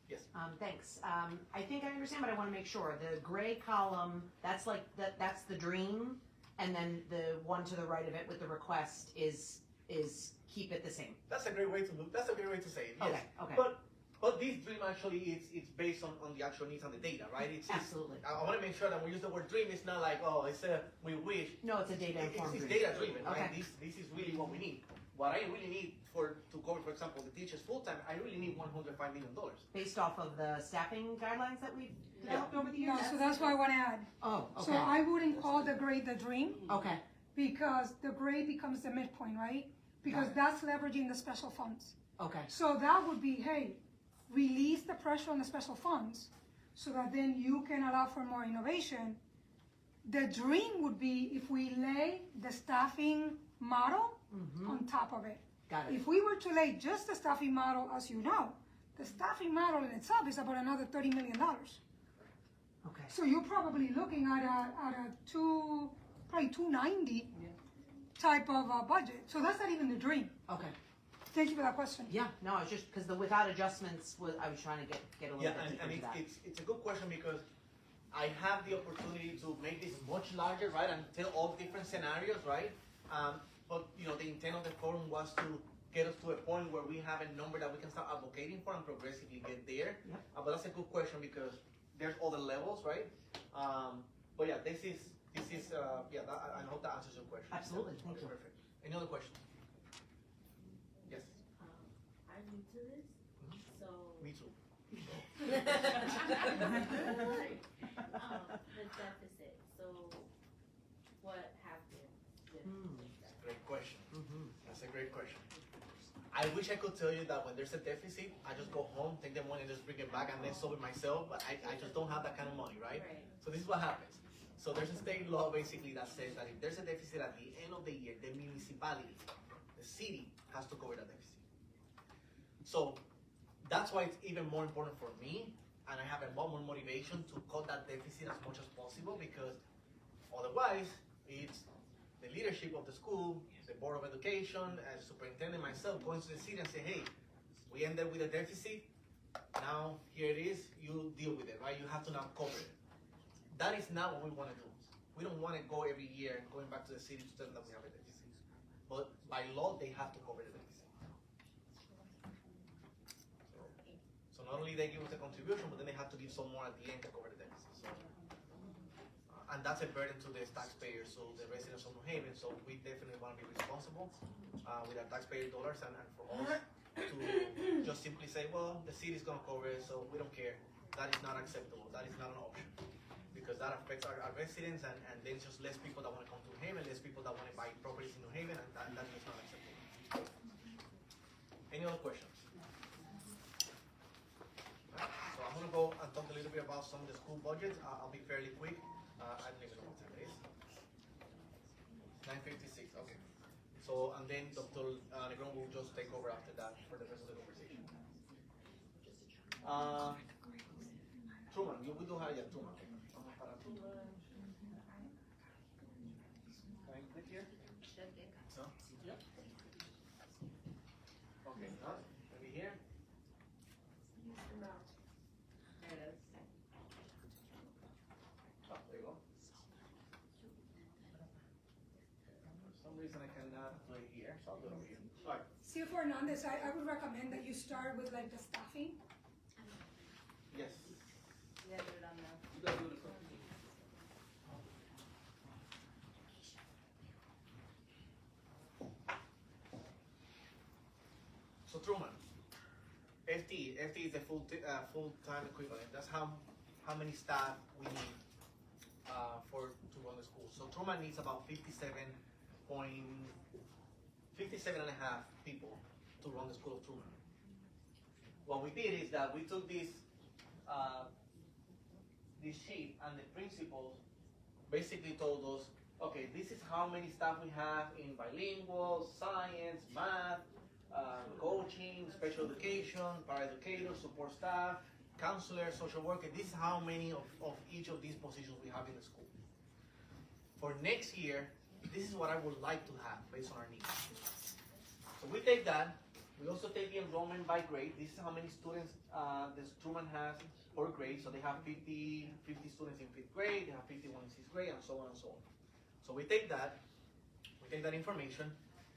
Yes. Thanks. I think I understand, but I want to make sure. The gray column, that's like that's the dream, and then the one to the right of it with the request is keep it the same. That's a great way to look. That's a great way to say it. Yes. Okay. But But this dream actually it's based on the actual needs and the data, right? Absolutely. I want to make sure that we use the word dream. It's not like, oh, it's a we wish. No, it's a data informed It's dream. data driven, right? Okay. This is really what we need. What I really need to cover, for example, the teachers full time, I really need $105 million. Based off of the staffing guidelines that we developed over the years? No, so that's why I wanna add. Oh, So okay. I wouldn't call the grade the dream, Okay, because the grade becomes the midpoint, right? Because Got it. that's leveraging the special funds. okay, So that would be, hey, release the pressure on the special funds so that then you can allow for more innovation. The dream would be if we lay the staffing model on top of it. got it. If we were to lay just the staffing model, as you know, the staffing model in itself is about another $30 million. Okay, So you're probably looking at probably 290 type of budget. So that's not even the dream. okay. Thank you for that question. Yeah, no, it's just because the without adjustments I was trying to get a little Yeah, bit deeper and into that. it's a good question because I have the opportunity to make this much larger, right, and tell all different scenarios, right? But the intent of the forum was to get us to a point where we have a number that we can start advocating for and progressively get there. Yep. But that's a good question because there's other levels, right? But yeah, this is I hope that answers your question. Absolutely, thank Okay, you. perfect. Any other questions? Yes. I'm new to this, so. Me too. The deficit, so what happens with that? Great question. Mhm. That's a great question. I wish I could tell you that when there's a deficit, I just go home, take the money, and just bring it back and then solve it myself. But I just don't have that kind of money, right? Right. So this is what happens. So there's a state law basically that says that if there's a deficit at the end of the year, the municipality, the city, has to cover that deficit. So that's why it's even more important for me, and I have a lot more motivation to cut that deficit as much as possible because otherwise it's the leadership of the school, the Board of Education, as superintendent myself going to the city and say, hey, we ended with a deficit, now here it is, you deal with it, right? You have to now cover it. That is not what we want to do. We don't want to go every year going back to the city to tell them that we have a deficit. But by law, they have to cover the deficit. So not only they give us a contribution, but then they have to give some more at the end to cover the deficit. So, and that's a burden to the taxpayers, so the residents of New Haven. So we definitely want to be responsible with our taxpayer dollars, and for us to just simply say, well, the city's going to cover it, so we don't care. That is not acceptable. That is not an option. Because that affects our residents, and then just less people that want to come to New Haven, less people that want to buy properties in New Haven, and that is not acceptable. Any other questions? Right, so I'm going to go and talk a little bit about some of the school budgets. I'll be fairly quick. I don't even know what time it is. 9:56. Okay. So and then Dr. Negron will just take over after that for the rest of the conversation. Truman, we do have Truman. Can I click here? No? Okay, no, maybe here. There it is. Oh, there you go. For some reason I cannot do it here, so I'll do it over here. Alright, CFO Hernandez, I would recommend that you start with like the staffing. yes. Yeah, do it on the. You gotta do it. So Truman, FT is the full-time equivalent. That's how many staff we need to run the school. So Truman needs about 57 and a half people to run the school of Truman. What we did is that we took this sheet, and the principals basically told us, okay, this is how many staff we have in bilingual, science, math, coaching, special education, paraeducators, support staff, counselors, social worker. This is how many of each of these positions we have in the school. For next year, this is what I would like to have based on our needs. So we take that. We also take the enrollment by grade. This is how many students the Truman has per grade. So they have 50 students in 5th grade, they have 51 in 6th grade, and so on and so on. So we take that information,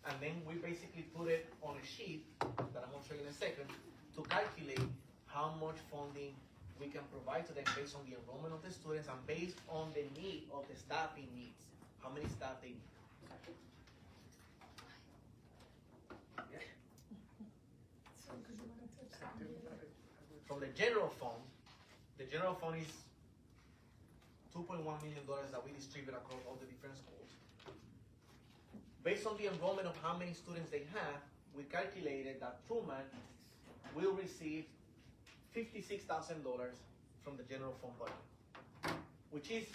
and then we basically put it on a sheet that I'm going to show you in a second to calculate how much funding we can provide to them based on the enrollment of the students and based on the need of the staffing needs, how many staff they need. From the general fund is $2.1 million that we distribute across all the different schools. Based on the enrollment of how many students they have, we calculated that Truman will receive $56,000 from the general fund budget, which is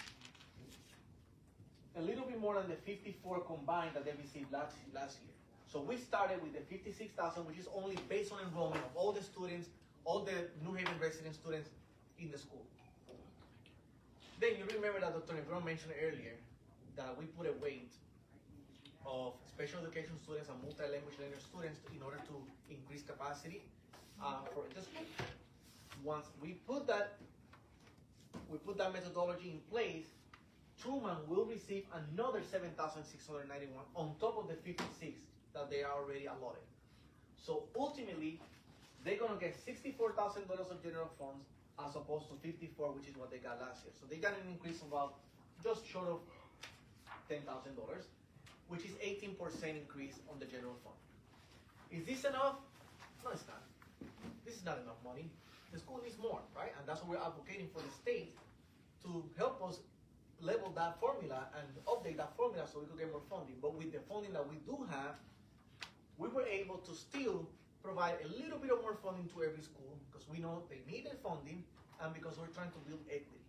a little bit more than the 54 combined that they received last year. So we started with the 56,000, which is only based on enrollment of all the students, all the New Haven resident students in the school. Then you remember that Dr. Negron mentioned earlier that we put a weight of special education students and multi-language learner students in order to increase capacity for the school. Once we put that methodology in place, Truman will receive another $7,691 on top of the 56 that they are already allotted. So ultimately, they're gonna get $64,000 of general funds as opposed to 54, which is what they got last year. So they got an increase of about just short of $10,000, which is 18% increase on the general fund. Is this enough? No, it's not. This is not enough money. The school needs more, right? And that's what we're advocating for the state to help us level that formula and update that formula so we could get more funding. But with the funding that we do have, we were able to still provide a little bit of more funding to every school because we know they needed funding and because we're trying to build equity.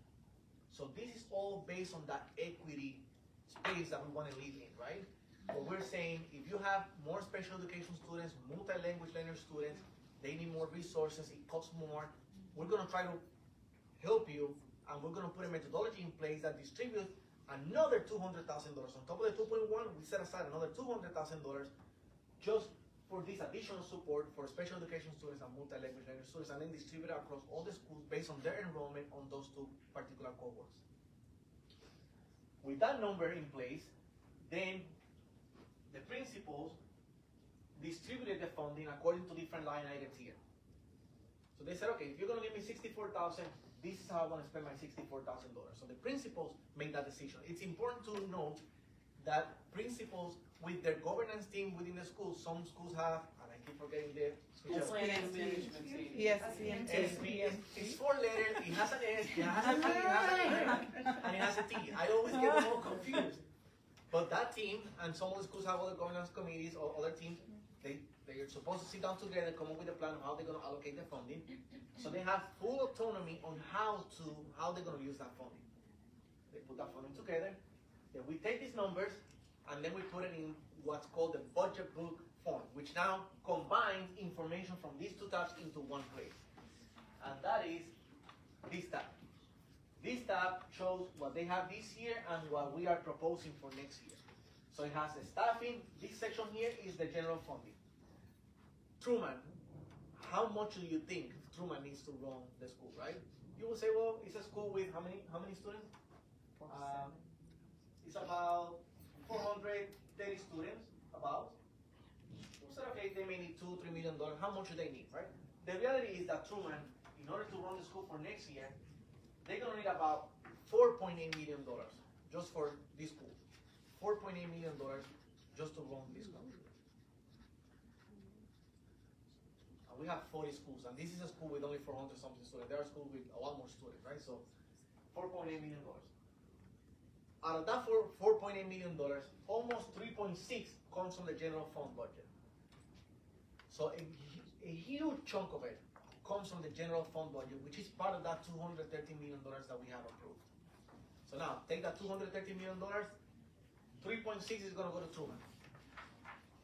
So this is all based on that equity space that we want to live in, right? But we're saying if you have more special education students, multi-language learner students, they need more resources, it costs more. We're gonna try to help you and we're gonna put a methodology in place that distributes another $200,000. On top of the 2.1, we set aside another $200,000 just for this additional support for special education students and multi-language learner students, and then distribute it across all the schools based on their enrollment on those two particular cohorts. With that number in place, then the principals distributed the funding according to different line items here. So they said, okay, if you're gonna give me $64,000, this is how I wanna spend my $64,000. So the principals made that decision. It's important to note that principals with their governance team within the school, some schools have, and I keep forgetting the Yes, SP, it's 4 letters, it has an S, it has a T, it has an A, and it has a T. I always get them all confused. But that team, and some of the schools have other governance committees or other teams, they are supposed to sit down together, come up with a plan of how they're going to allocate the funding. So they have full autonomy on how they're going to use that funding. They put that funding together, then we take these numbers, and then we put it in what's called the budget book form, which now combines information from these two tabs into one place. And that is this tab. This tab shows what they have this year and what we are proposing for next year. So it has the staffing. This section here is the general funding. Truman, how much do you think Truman needs to run the school, right? You will say, well, it's a school with how many students? It's about 430 students, about. We said, okay, they may need $2-3 million. How much do they need, right? The reality is that Truman, in order to run the school for next year, they're gonna need about $4.8 million just for this school. $4.8 million just to run this school. And we have 40 schools, and this is a school with only 400 something students. There are schools with a lot more students, right? So $4.8 million. Out of that $4.8 million, almost 3.6 comes from the general fund budget. So a huge chunk of it comes from the general fund budget, which is part of that $230 million that we have approved. So now, take that $230 million, 3.6 is gonna go to Truman.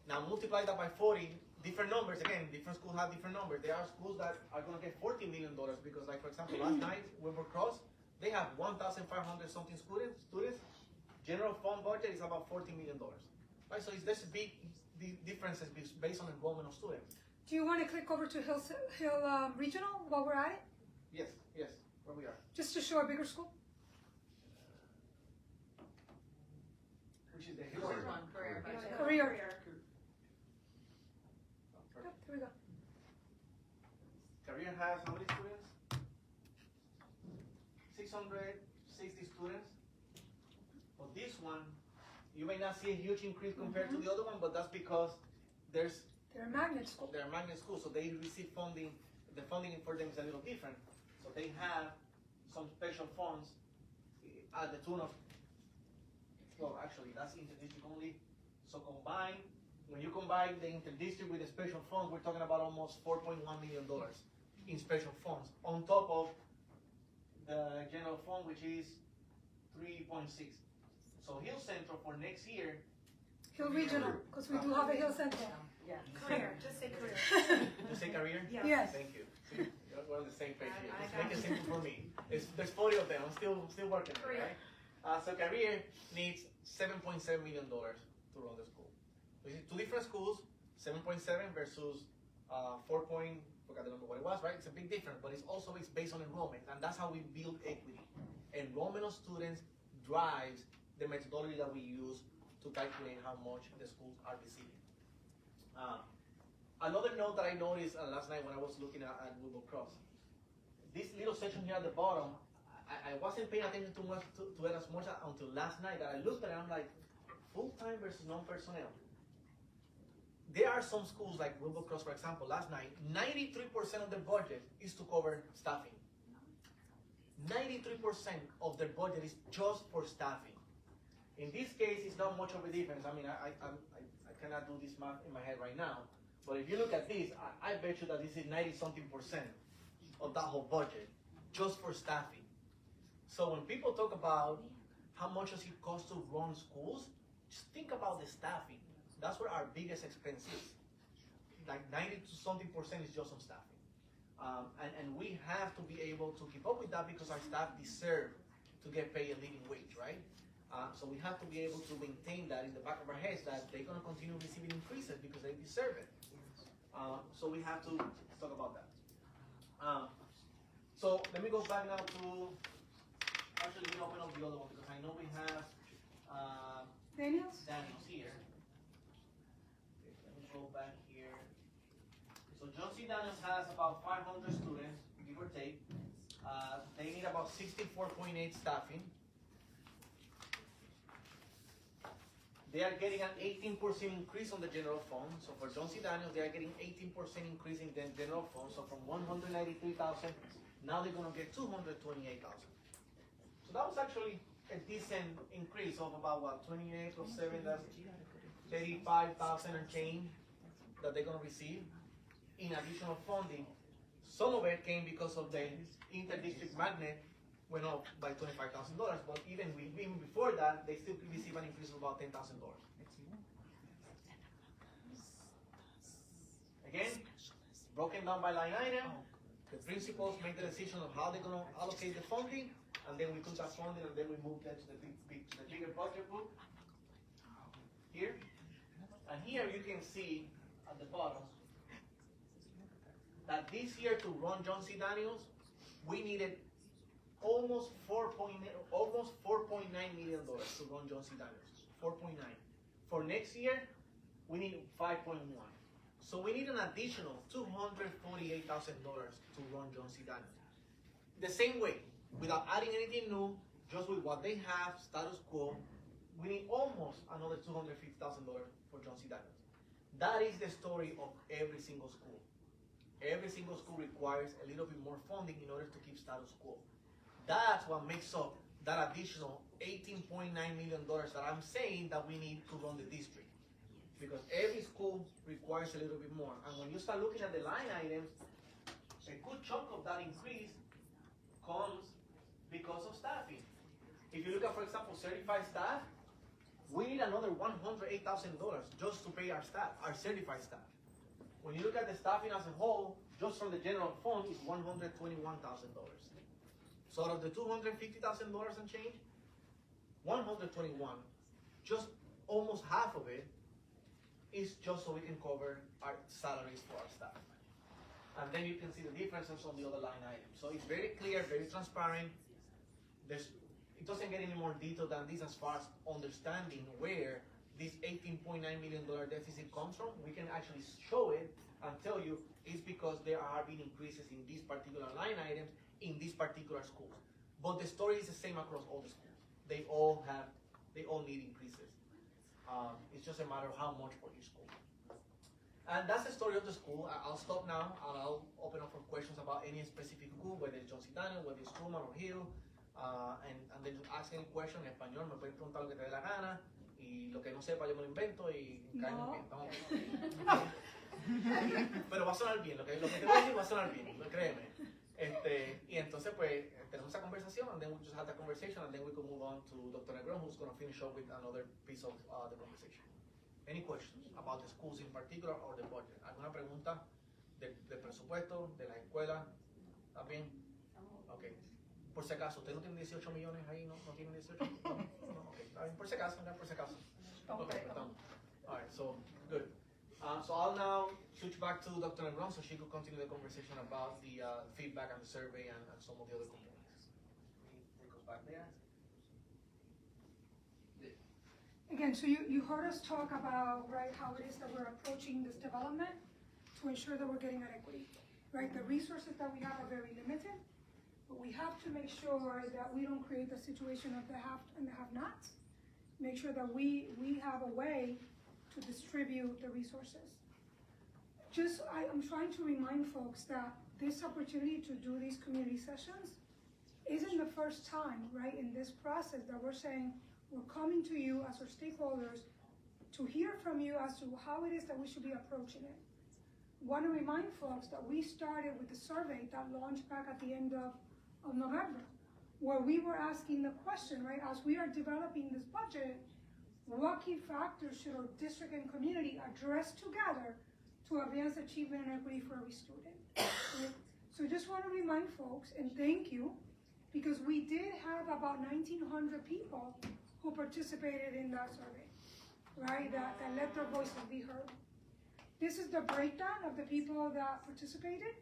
Now multiply that by 40, different numbers, again, different schools have different numbers. There are schools that are gonna get $40 million because, like, for example, last night, Wilbur Cross, they have 1,500 something students. General fund budget is about $40 million. Right, so there's big differences based on enrollment of students. Do you want to click over to Hill Regional while we're at it? Yes, where we are. Just to show a bigger school? Which is the Which one? Career budget. Career. Yep, here we go. Career. career has how many students? 660 students. But this one, you may not see a huge increase compared to the other one, but that's because They're magnet school. they're magnet schools, so they receive funding. The funding for them is a little different. So they have some special funds at the tune of, well, actually, that's interdistrict only. So combined, when you combine the interdistrict with the special funds, we're talking about almost $4.1 million in special funds, on top of the general fund, which is 3.6. So Hill Central for next year. Hill Regional, because we do have a Hill Central. Career, just say career. You say career? Yes. Thank you. See, we're on the same page here. Just make it simple for me. There's 40 of them. I'm still working on it, right? So career needs $7.7 million to run the school. So you see two different schools, 7.7 versus 4. Forgot the number what it was, right? It's a big difference, but it's based on enrollment, and that's how we build equity. Enrollment of students drives the methodology that we use to calculate how much the schools are receiving. Another note that I noticed last night when I was looking at Google Cross, this little section here at the bottom, I wasn't paying attention to it as much until last night that I looked at it and I'm like, full-time versus non-personnel. There are some schools like Google Cross, for example, last night, 93% of their budget is to cover staffing. 93% of their budget is just for staffing. In this case, it's not much of a difference. I mean, I cannot do this math in my head right now, but if you look at this, I bet you that this is 90-something% of that whole budget, just for staffing. So when people talk about how much does it cost to run schools, just think about the staffing. That's where our biggest expense is. Like 90-something% is just on staffing. And we have to be able to keep up with that because our staff deserve to get paid a living wage, right? So we have to be able to maintain that in the back of our heads that they're going to continue receiving increases because they deserve it. So we have to talk about that. So let me go back now to, actually we open up the other one because I know we have Daniels here. Okay, let me go back here. So John C. Daniels has about 500 students, give or take. They need about 64.8 staffing. They are getting an 18% increase on the general fund. So for John C. Daniels, they are getting 18% increase in the general fund. So from 193,000, now they're going to get 228,000. So that was actually a decent increase of about what, 28 plus 7, that's 35,000 and change that they're going to receive in additional funding. Some of it came because of the interdistrict magnet went up by $25,000, but even before that, they still receive an increase of about $10,000. Again, broken down by line item, the principals make the decision of how they're going to allocate the funding, and then we took that funding and then we moved that to the bigger budget book here. And here you can see at the bottom that this year to run John C. Daniels, we needed almost $4.9 million to run John C. Daniels. 4.9. For next year, we need 5.1. So we need an additional $248,000 to run John C. Daniels. The same way, without adding anything new, just with what they have, status quo, we need almost another $250,000 for John C. Daniels. That is the story of every single school. Every single school requires a little bit more funding in order to keep status quo. That's what makes up that additional $18.9 million that I'm saying that we need to run the district. Because every school requires a little bit more. And when you start looking at the line items, a good chunk of that increase comes because of staffing. If you look at, for example, certified staff, we need another $108,000 just to pay our staff, our certified staff. When you look at the staffing as a whole, just from the general fund is $121,000. So out of the $250,000 and change, 121, just almost half of it is just so we can cover our salaries for our staff. And then you can see the differences on the other line items. So it's very clear, very transparent. It doesn't get any more detailed than this as far as understanding where this $18.9 million deficit comes from, we can actually show it and tell you it's because there are been increases in these particular line items in these particular schools. But the story is the same across all the schools. They all need increases. It's just a matter of how much for each school. And that's the story of the school. I'll stop now and I'll open up for questions about any specific school, whether it's John C. Daniel, whether it's Truman or Hill, and then just ask any question en español, me pueden preguntar lo que te dé la gana, y lo que no sepa yo me lo invento y caemos bien. Pero va a sonar bien, lo que te voy a decir va a sonar bien, créeme. Y entonces pues tenemos esa conversación, and then we just have that conversation, and then we can move on to Dr. Negron, who's going to finish up with another piece of the conversation. Any questions about the schools in particular or the budget? ¿Alguna pregunta del presupuesto, de la escuela? ¿También? Ok. Por si acaso, ¿usted no tiene 18 millones ahí? ¿No tiene 18? No, ok. Está bien, por si acaso, por si acaso. Okay, perdón. All right, so, good. So I'll now switch back to Dr. Negron so she could continue the conversation about the feedback and the survey and some of the other components. Take us back there. Again, so you heard us talk about, right, how it is that we're approaching this development to ensure that we're getting at equity, right? The resources that we have are very limited, but we have to make sure that we don't create the situation of the have and the have-nots. Make sure that we have a way to distribute the resources. I'm trying to remind folks that this opportunity to do these community sessions isn't the first time, right, in this process that we're saying, we're coming to you as our stakeholders to hear from you as to how it is that we should be approaching it. Want to remind folks that we started with the survey that launched back at the end of November, where we were asking the question, right, as we are developing this budget, what key factors should our district and community address together to advance achievement and equity for every student? So just want to remind folks, and thank you, because we did have about 1,900 people who participated in that survey, right, that let their voices be heard. This is the breakdown of the people that participated,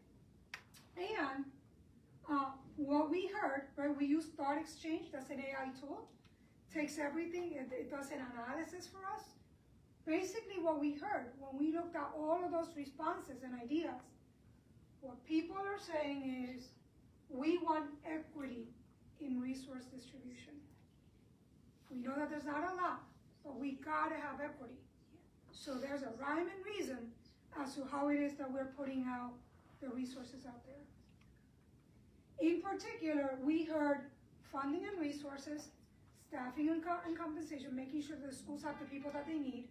and what we heard, right, we use Thought Exchange, that's an AI tool, takes everything, it does an analysis for us. Basically what we heard, when we looked at all of those responses and ideas, what people are saying is, we want equity in resource distribution. We know that there's not a lot, but we gotta have equity. So there's a rhyme and reason as to how it is that we're putting out the resources out there. In particular, we heard funding and resources, staffing and compensation, making sure the schools have the people that they need,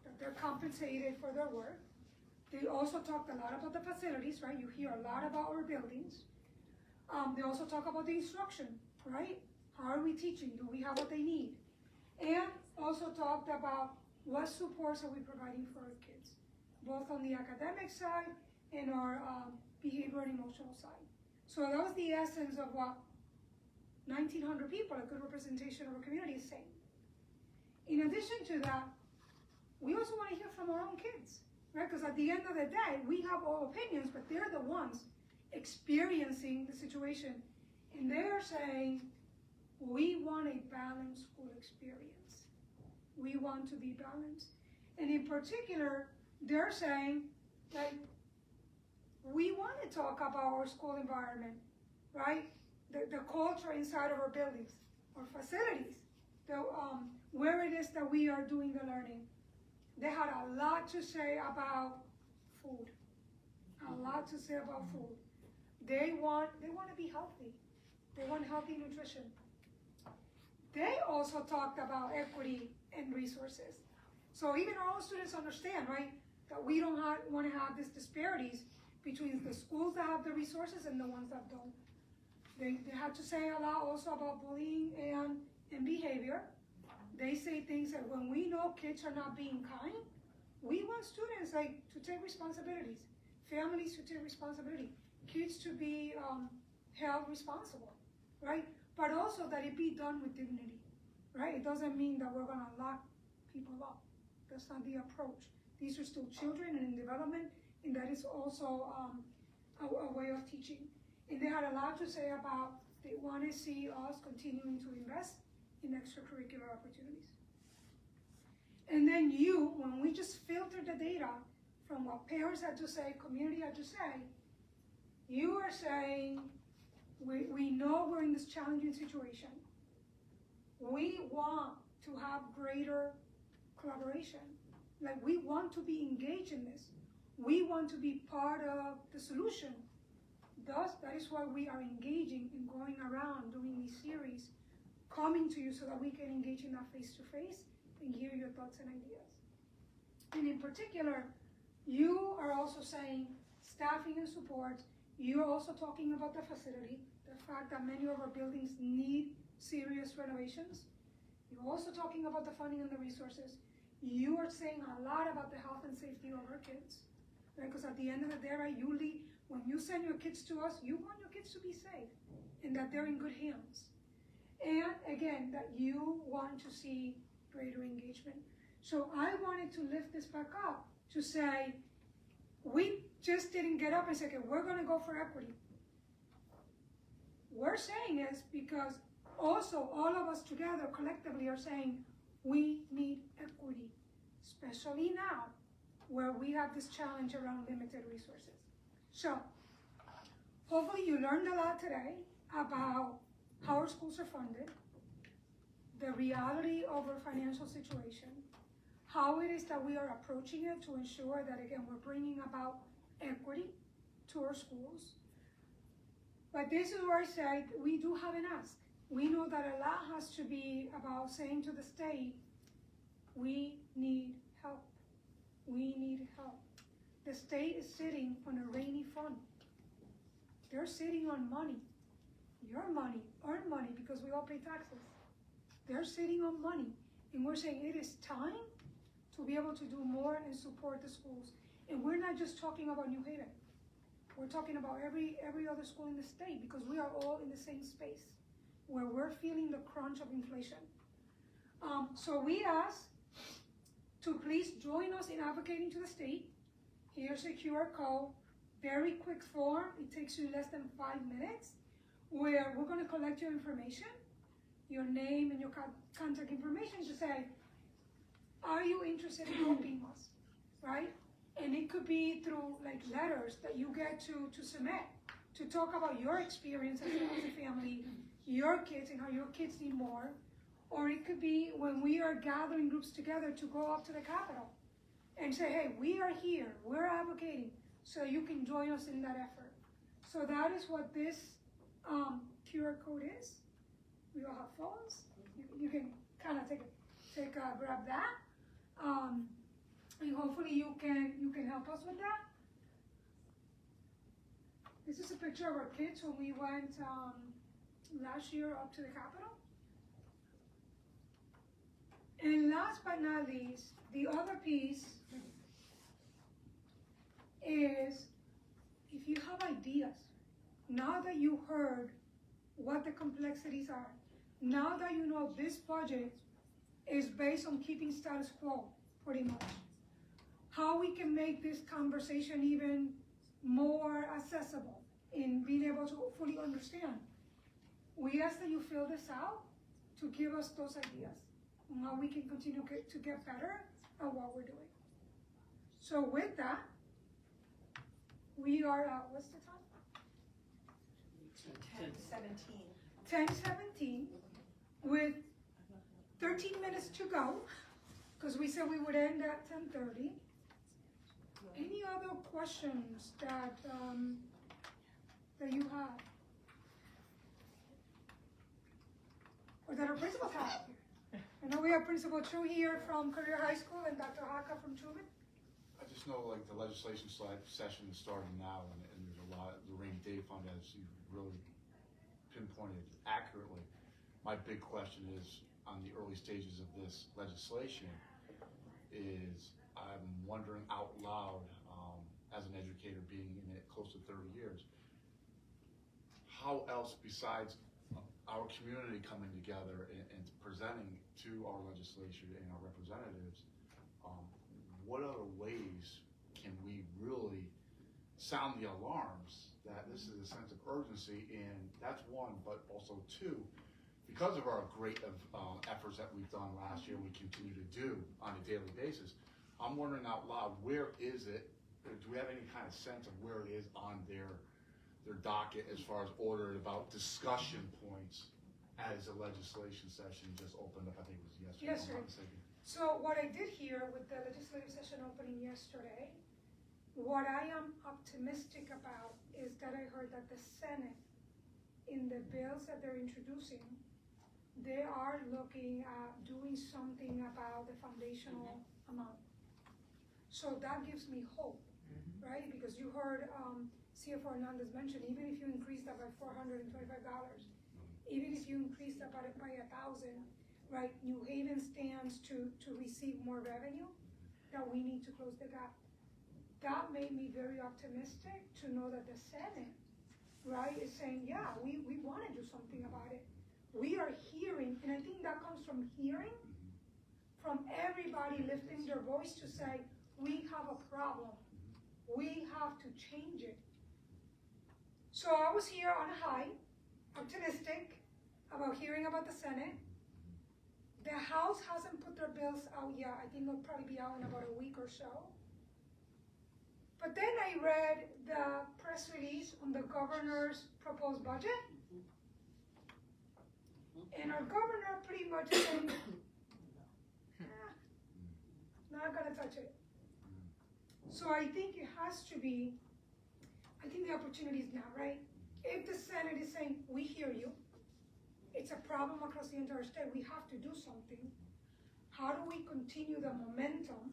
that they're compensated for their work. They also talked a lot about the facilities, right? You hear a lot about our buildings. They also talk about the instruction, right? How are we teaching? Do we have what they need? And also talked about what supports are we providing for our kids, both on the academic side and our behavior and emotional side. So that was the essence of what 1,900 people, a good representation of our community, is saying. In addition to that, we also want to hear from our own kids, right? Because at the end of the day, we have all opinions, but they're the ones experiencing the situation. And they're saying, we want a balanced school experience. We want to be balanced. And in particular, they're saying that we want to talk about our school environment, right? The culture inside of our buildings, our facilities, where it is that we are doing the learning. They had a lot to say about food, a lot to say about food. They want to be healthy. They want healthy nutrition. They also talked about equity and resources. So even our own students understand, right, that we don't want to have these disparities between the schools that have the resources and the ones that don't. They had to say a lot also about bullying and behavior. They say things that when we know kids are not being kind, we want students to take responsibilities, families to take responsibility, kids to be held responsible, right? But also that it be done with dignity, right? It doesn't mean that we're gonna lock people up. That's not the approach. These are still children and in development, and that is also a way of teaching. And they had a lot to say about they want to see us continuing to invest in extracurricular opportunities. And then you, when we just filter the data from what parents had to say, community had to say, you are saying, we know we're in this challenging situation. We want to have greater collaboration. Like, we want to be engaged in this. We want to be part of the solution. Thus, that is why we are engaging in going around doing these series, coming to you so that we can engage in that face-to-face and hear your thoughts and ideas. And in particular, you are also saying staffing and support. You're also talking about the facility, the fact that many of our buildings need serious renovations. You're also talking about the funding and the resources. You are saying a lot about the health and safety of our kids. Because at the end of the day, right, when you send your kids to us, you want your kids to be safe and that they're in good hands. And again, that you want to see greater engagement. So I wanted to lift this back up to say, we just didn't get up and say, okay, we're gonna go for equity. We're saying is because also all of us together collectively are saying we need equity, especially now where we have this challenge around limited resources. So hopefully you learned a lot today about how our schools are funded, the reality of our financial situation, how it is that we are approaching it to ensure that, again, we're bringing about equity to our schools. But this is where I said we do have an ask. We know that a lot has to be about saying to the state, we need help. We need help. The state is sitting on a rainy fund. They're sitting on money. Your money, our money, because we all pay taxes. They're sitting on money. And we're saying it is time to be able to do more and support the schools. And we're not just talking about New Haven. We're talking about every other school in the state because we are all in the same space where we're feeling the crunch of inflation. So we ask to please join us in advocating to the state. Here's a QR code, very quick form. It takes you less than 5 minutes where we're gonna collect your information, your name and your contact information to say, are you interested in helping us, right? And it could be through like letters that you get to submit to talk about your experience as a family, your kids and how your kids need more. Or it could be when we are gathering groups together to go up to the Capitol and say, hey, we are here, we're advocating, so you can join us in that effort. So that is what this QR code is. We all have phones. You can kind of grab that. And hopefully you can help us with that. This is a picture of our kids when we went last year up to the Capitol. And last but not least, the other piece is if you have ideas, now that you heard what the complexities are, now that you know this budget is based on keeping status quo, pretty much, how we can make this conversation even more accessible in being able to fully understand. We ask that you fill this out to give us those ideas on how we can continue to get better at what we're doing. So with that, we are at, what's the time? 10:17 with 13 minutes to go, because we said we would end at 10:30. Any other questions that you have? Or that our principals have here? I know we have Principal True here from Career High School and Dr. Haka from Truman. I just know like the legislation session is starting now and there's a lot, the rainy day fund, as you really pinpointed accurately. My big question is on the early stages of this legislation is I'm wondering out loud, as an educator being in it close to 30 years, how else besides our community coming together and presenting to our legislature and our representatives, what other ways can we really sound the alarms that this is a sense of urgency? And that's one, but also two, because of our great efforts that we've done last year, we continue to do on a daily basis, I'm wondering out loud, where is it? Do we have any kind of sense of where it is on their docket as far as ordered about discussion points as the legislation session just opened up? I think it was yesterday. Yes, if I'm sir. not mistaken. So what I did here with the legislative session opening yesterday, what I am optimistic about is that I heard that the Senate, in the bills that they're introducing, they are looking at doing something about the foundational amount. So that gives me hope, right? Because you heard CFO Hernandez mention, even if you increase that by $425, even if you increase that by 1,000, right? New Haven stands to receive more revenue, that we need to close the gap. That made me very optimistic to know that the Senate, right, is saying, yeah, we want to do something about it. We are hearing, and I think that comes from hearing, from everybody lifting their voice to say, we have a problem. We have to change it. So I was here on a high, optimistic about hearing about the Senate. The House hasn't put their bills out yet. I think they'll probably be out in about a week or so. But then I read the press release on the governor's proposed budget. And our governor pretty much said, not gonna touch it. So I think it has to be, I think the opportunity is now, right? If the Senate is saying, we hear you, it's a problem across the entire state, we have to do something. How do we continue the momentum,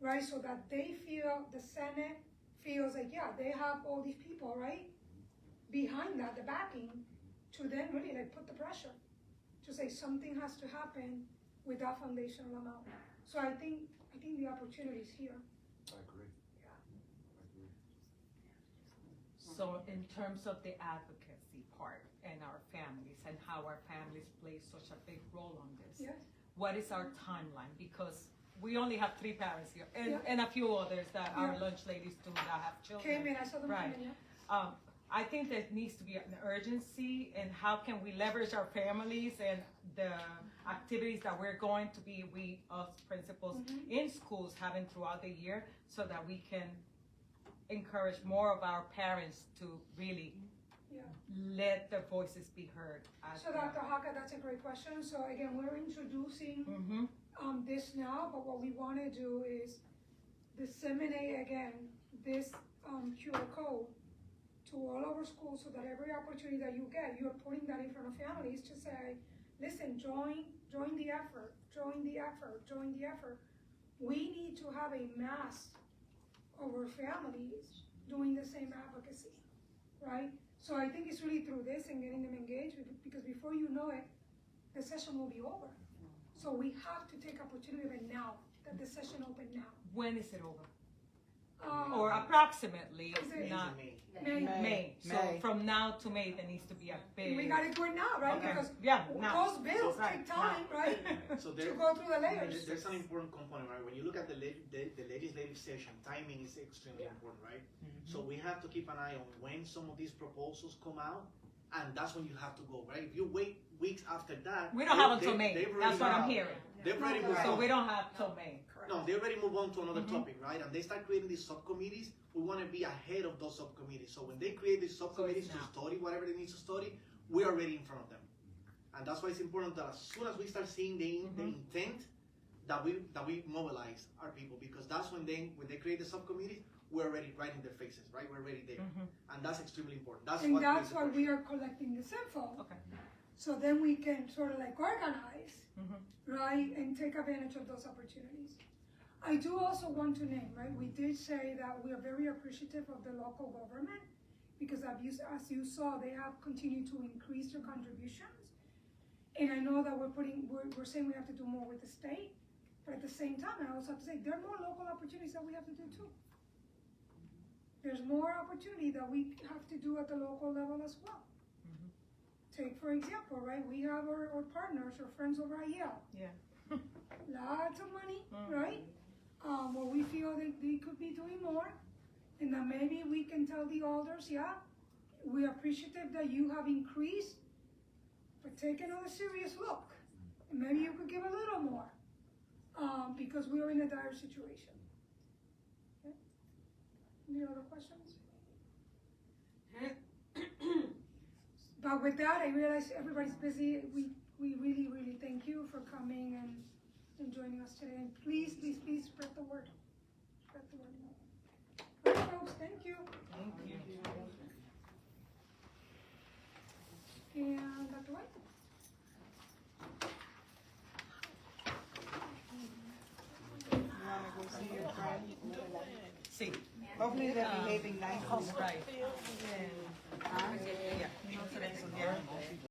right? So that they feel, the Senate feels like, yeah, they have all these people, right? Behind that, the backing, to then really like put the pressure to say something has to happen with that foundational amount. So I think the opportunity is here. I agree. Yeah. I agree. So in terms of the advocacy part and our families and how our families play such a big role on this, Yes. what is our timeline? Because we only have 3 parents here and, Yeah. and a few others that our Yeah. lunch ladies do that have children. Came in, I saw them Right. come in, yeah. I think there needs to be an urgency in how can we leverage our families and the activities that we're going to be, we, us principals, in schools having throughout the year so that we can encourage more of our parents to really Yeah. let their voices be heard. So Dr. Haka, that's a great question. So again, we're introducing this now, but what we want to do is disseminate again this QR code to all of our schools so that every opportunity that you get, you're putting that in front of families to say, listen, join the effort, join the effort, join the effort. We need to have a mass of our families doing the same advocacy, right? So I think it's really through this and getting them engaged, because before you know it, the session will be over. So we have to take opportunity of it now, that the session open now. When is it over? Um, Or approximately, Is it- not May. May. So May. from now to May, there needs to be a big. We gotta do it now, right? Okay. Because Yeah, now. those bills Right, take time, now. right? So To there, go through the layers. there's an important component, right? When you look at the legislative session, timing is extremely important, right? So we have to keep an eye on when some of these proposals come out, and that's when you have to go, right? If you wait weeks after that, We don't have until May. they've That's already what I'm moved- hearing. They've already moved So on. we don't have till May. No, they already move on to another topic, right? And they start creating these subcommittees. We want to be ahead of those subcommittees. So when they create these subcommittees to now. study whatever they need to study, we're already in front of them. And that's why it's important that as soon as we start seeing the intent, that we mobilize our people, because that's when they create the subcommittees, we're already right in their faces, right? We're already there, and that's extremely important. That's And what that's creates the why pressure. we are collecting this info. Okay. So then we can sort of like organize, right, and take advantage of those opportunities. I do also want to name, right, we did say that we are very appreciative of the local government, because as you saw, they have continued to increase their contributions. And I know that we're saying we have to do more with the state, but at the same time, I also have to say, there are more local opportunities that we have to do too. There's more opportunity that we have to do at the local level as well. Take, for example, right, we have our partners, our friends over at Yale. Yeah. Lots of money, right? Where we feel they could be doing more. And that maybe we can tell the alders, yeah, we're appreciative that you have increased but take another serious look. And maybe you could give a little more, because we are in a dire situation. Okay? Any other questions? But with that, I realize everybody's busy. We really, really thank you for coming and joining us today. And please, please, please spread the word. Spread the word. All right, folks, thank you. Thank you. And Dr. White? You wanna go see your friend? Sí. Hopefully they're behaving nicely. Right. Yeah. No se les olvide.